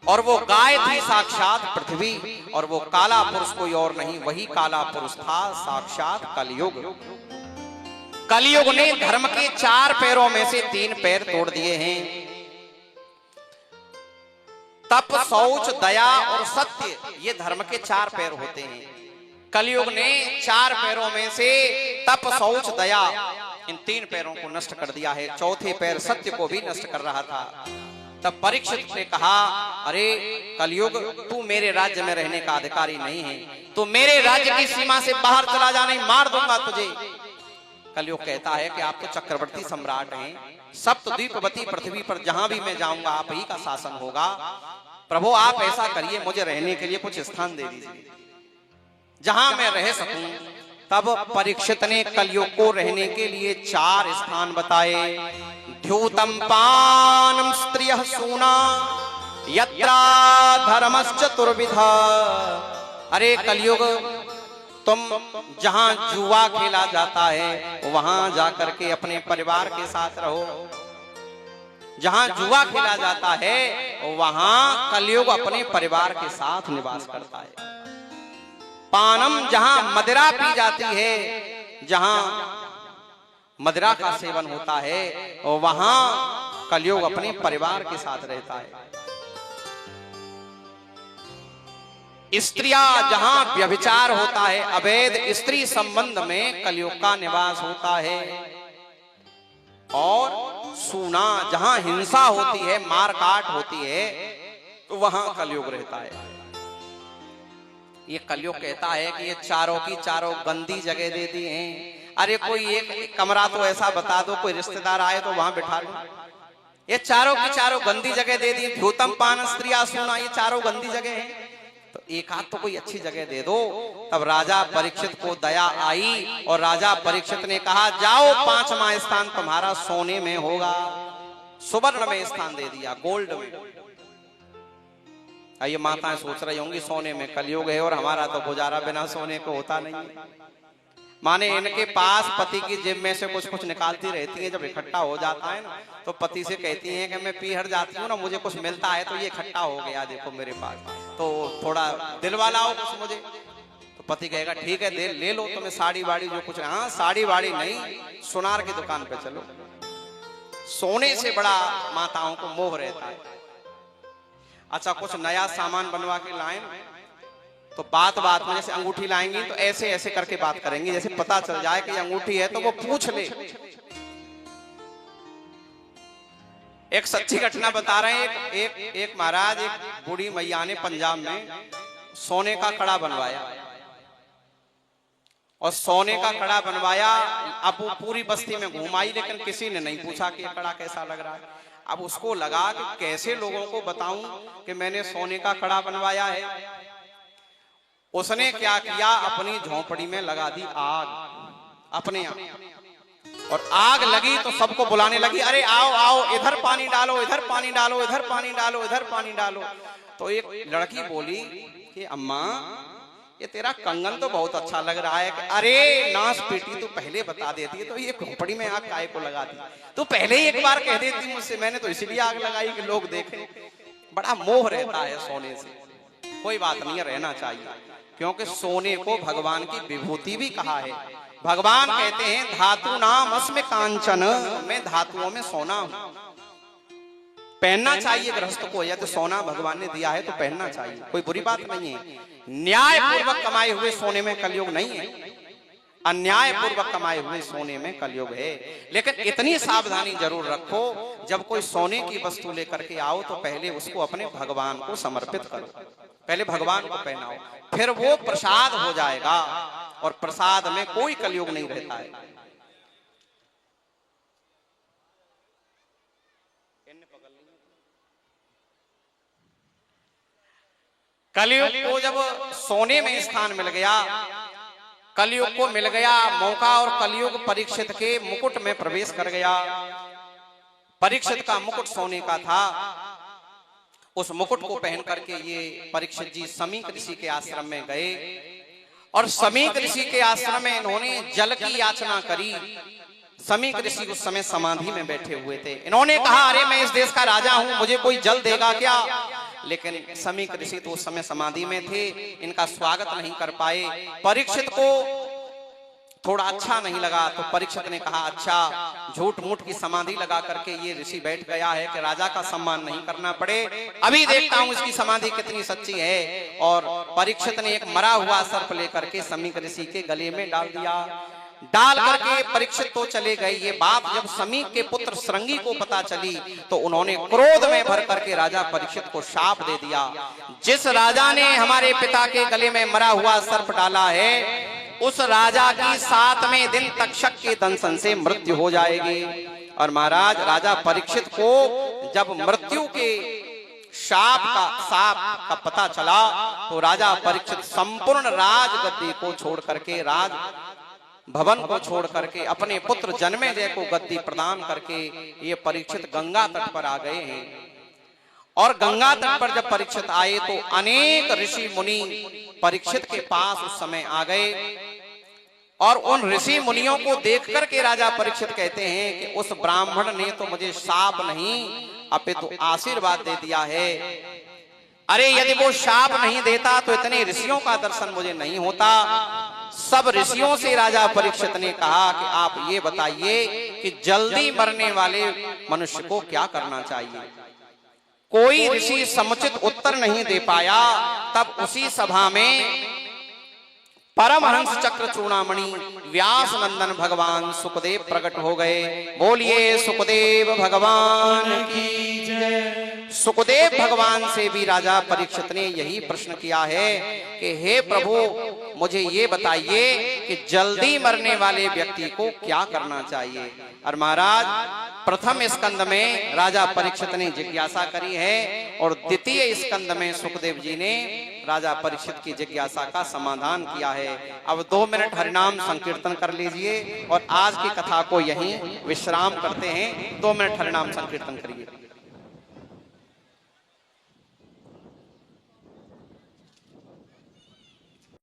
और वो गाय थी साक्षात पृथ्वी और वो काला पुरुष कोई और नहीं, वही काला पुरुष था साक्षात कलयुग। कलयुग ने धर्म के 4 पैरों में से 3 पैर तोड़ दिए हैं। तप, शौच, दया और सत्य, ये धर्म के 4 पैर होते हैं। कलयुग ने 4 पैरों में से तप, शौच, दया, इन 3 पैरों को नष्ट कर दिया है, चौथे पैर सत्य को भी नष्ट कर रहा था। तब परीक्षित ने कहा, अरे कलयुग, तू मेरे राज्य में रहने का अधिकारी नहीं है, तू मेरे राज्य की सीमा से बाहर चला जा, नहीं मार दूंगा तुझे। कलयुग कहता है कि आप तो चक्रवर्ती सम्राट हैं, सप्तद्वीपवती पृथ्वी पर जहां भी मैं जाऊंगा आप ही का शासन होगा। प्रभु आप ऐसा करिए, मुझे रहने के लिए कुछ स्थान दे दीजिए जहां मैं रह सकूं। तब परीक्षित ने कलयुग को रहने के लिए 4 स्थान बताए। द्यूतम पानम स्त्रियः सूना यत्रा धर्मश्चतुर्विधा। अरे कलयुग, तुम जहां जुआ खेला जाता है वहां जाकर के अपने परिवार के साथ रहो। जहां जुआ खेला जाता है वहां कलयुग अपने परिवार के साथ निवास करता है। पानम, जहां मदिरा पी जाती है, जहां मदिरा का सेवन होता है वहां कलयुग अपने परिवार के साथ रहता है। स्त्रियां, जहां व्यभिचार होता है, अवैध स्त्री संबंध में कलयुग का निवास होता है। और सूना, जहां हिंसा होती है, मारकाट होती है, तो वहां कलयुग रहता है। ये कलयुग कहता है कि ये चारों की चारों गंदी जगह दे दी हैं। अरे कोई एक कमरा तो ऐसा बता दो, कोई रिश्तेदार आए तो वहां बिठा लो। ये चारों की चारों गंदी जगह दे दी। द्यूतम पान स्त्रिया सूना, ये चारों गंदी जगह है, तो एक आध तो कोई अच्छी जगह दे दो। तब राजा परीक्षित को दया आई और राजा परीक्षित ने कहा, जाओ 5वां स्थान तुम्हारा सोने में होगा। सुवर्ण में स्थान दे दिया, गोल्ड में। ये माताएं सोच रही होंगी सोने में कलयुग है और हमारा तो गुजारा बिना सोने को होता नहीं है। माने इनके पास पति की जेब में से कुछ कुछ निकालती रहती है, जब इकट्ठा हो जाता है ना तो पति से कहती हैं कि मैं पीहर जाती हूँ ना, मुझे कुछ मिलता है तो ये इकट्ठा हो गया देखो मेरे पास, तो थोड़ा दिल वाला हो कुछ मुझे। तो पति कहेगा ठीक है दे ले लो तुम्हें साड़ी वाड़ी जो कुछ। हाँ साड़ी वाड़ी नहीं, सुनार की दुकान पे चलो। सोने से बड़ा माताओं को मोह रहता है। अच्छा कुछ नया सामान बनवा के लाए तो बात बात में जैसे अंगूठी लाएंगी तो ऐसे ऐसे करके बात करेंगी, जैसे पता चल जाए कि अंगूठी है तो वो पूछ ले। एक सच्ची घटना बता रहे हैं। एक महाराज, एक बूढ़ी मैया ने पंजाब में सोने का कड़ा बनवाया और सोने का कड़ा बनवाया। अब वो पूरी बस्ती में घुमाई लेकिन किसी ने नहीं पूछा कि ये कड़ा कैसा लग रहा है। अब उसको लगा कि कैसे लोगों को बताऊं कि मैंने सोने का कड़ा बनवाया है। उसने क्या किया, अपनी झोंपड़ी में लगा दी आग अपने आप, और आग लगी तो सबको बुलाने लगी, अरे आओ आओ इधर पानी डालो, इधर पानी डालो, इधर पानी डालो, इधर पानी डालो। तो एक लड़की बोली कि अम्मा ये तेरा कंगन तो बहुत अच्छा लग रहा है। अरे नाश पेटी तू पहले बता देती है तो ये झोंपड़ी में आग काहे को लगा दी, तू पहले ही एक बार कह देती मुझसे, मैंने तो इसलिए आग लगाई कि लोग देखें। बड़ा मोह रहता है सोने से। कोई बात नहीं है, रहना चाहिए, क्योंकि सोने को भगवान की विभूति भी कहा है। भगवान कहते हैं धातु नाम अस्मि कांचन, मैं धातुओं में सोना हूं। पहनना चाहिए गृहस्थ को, या तो सोना भगवान ने दिया है तो पहनना चाहिए, कोई बुरी बात नहीं है। न्याय पूर्वक कमाए हुए सोने में कलयुग नहीं है, अन्याय पूर्वक कमाए हुए सोने में कलयुग है। लेकिन इतनी सावधानी जरूर रखो, जब कोई सोने की वस्तु लेकर के आओ तो पहले उसको अपने भगवान को समर्पित करो, पहले भगवान को पहनाओ, फिर वो प्रसाद हो जाएगा। और प्रसाद में कोई कलयुग नहीं रहता है। कलयुग को जब सोने में स्थान मिल गया, कलयुग को मिल गया मौका, और कलयुग परीक्षित के मुकुट में प्रवेश कर गया। परीक्षित का मुकुट सोने का था। उस मुकुट को पहन करके ये परीक्षित जी समीक ऋषि के आश्रम में गए, और समीक ऋषि के आश्रम में इन्होंने जल की याचना करी। समीक ऋषि उस समय समाधि में बैठे हुए थे। इन्होंने कहा अरे मैं इस देश का राजा हूं, मुझे कोई जल देगा क्या? लेकिन समीक ऋषि तो उस समय समाधि में थे, इनका स्वागत नहीं कर पाए। परीक्षित को थोड़ा अच्छा नहीं लगा, तो परीक्षित ने कहा अच्छा झूठ मूठ की समाधि लगा करके ये ऋषि बैठ गया है कि राजा का सम्मान नहीं करना पड़े, अभी देखता हूं इसकी समाधि कितनी सच्ची है। और परीक्षित ने एक मरा हुआ सर्प लेकर के समीक ऋषि के गले में डाल दिया। डाल करके परीक्षित तो चले गए। ये बात जब समीक के पुत्र श्रृंगी को पता चली तो उन्होंने क्रोध में भर करके राजा परीक्षित को शाप दे दिया, जिस राजा ने हमारे पिता के गले में मरा हुआ सर्प डाला है उस राजा की 7वें दिन तक्षक के दंशन से मृत्यु हो जाएगी। और महाराज राजा परीक्षित को जब मृत्यु के साप का पता चला तो राजा परीक्षित संपूर्ण राजगद्दी को छोड़ करके, राज भवन को छोड़ करके, अपने पुत्र जन्मेजय को गद्दी प्रदान करके ये परीक्षित गंगा तट पर आ गए हैं। और गंगा तट पर जब परीक्षित आए तो अनेक ऋषि मुनि परीक्षित के पास उस समय आ गए, और उन ऋषि मुनियों को देख करके राजा परीक्षित कहते हैं कि उस ब्राह्मण ने तो मुझे शाप नहीं अपितु आशीर्वाद दे दिया है। अरे यदि वो शाप नहीं देता तो इतने ऋषियों का दर्शन मुझे नहीं होता। सब ऋषियों से राजा परीक्षित ने कहा कि आप ये बताइए कि जल्दी मरने वाले मनुष्य को क्या करना चाहिए। कोई ऋषि समुचित उत्तर नहीं दे पाया। तब उसी सभा में परमहंस चक्र चूड़ामणि व्यास नंदन भगवान सुखदेव प्रकट हो गए। बोलिए सुखदेव भगवान की जय। सुखदेव भगवान से भी राजा परीक्षित ने यही प्रश्न किया है कि हे प्रभु मुझे ये बताइए कि जल्दी मरने वाले व्यक्ति को क्या करना चाहिए। और महाराज प्रथम स्कंद में राजा परीक्षित ने जिज्ञासा करी है, और द्वितीय स्कंद में सुखदेव जी ने राजा परीक्षित की जिज्ञासा का समाधान किया है। अब 2 मिनट हरिनाम संकीर्तन कर लीजिए और आज की कथा को यहीं विश्राम करते हैं। 2 मिनट हरिनाम संकीर्तन करिए।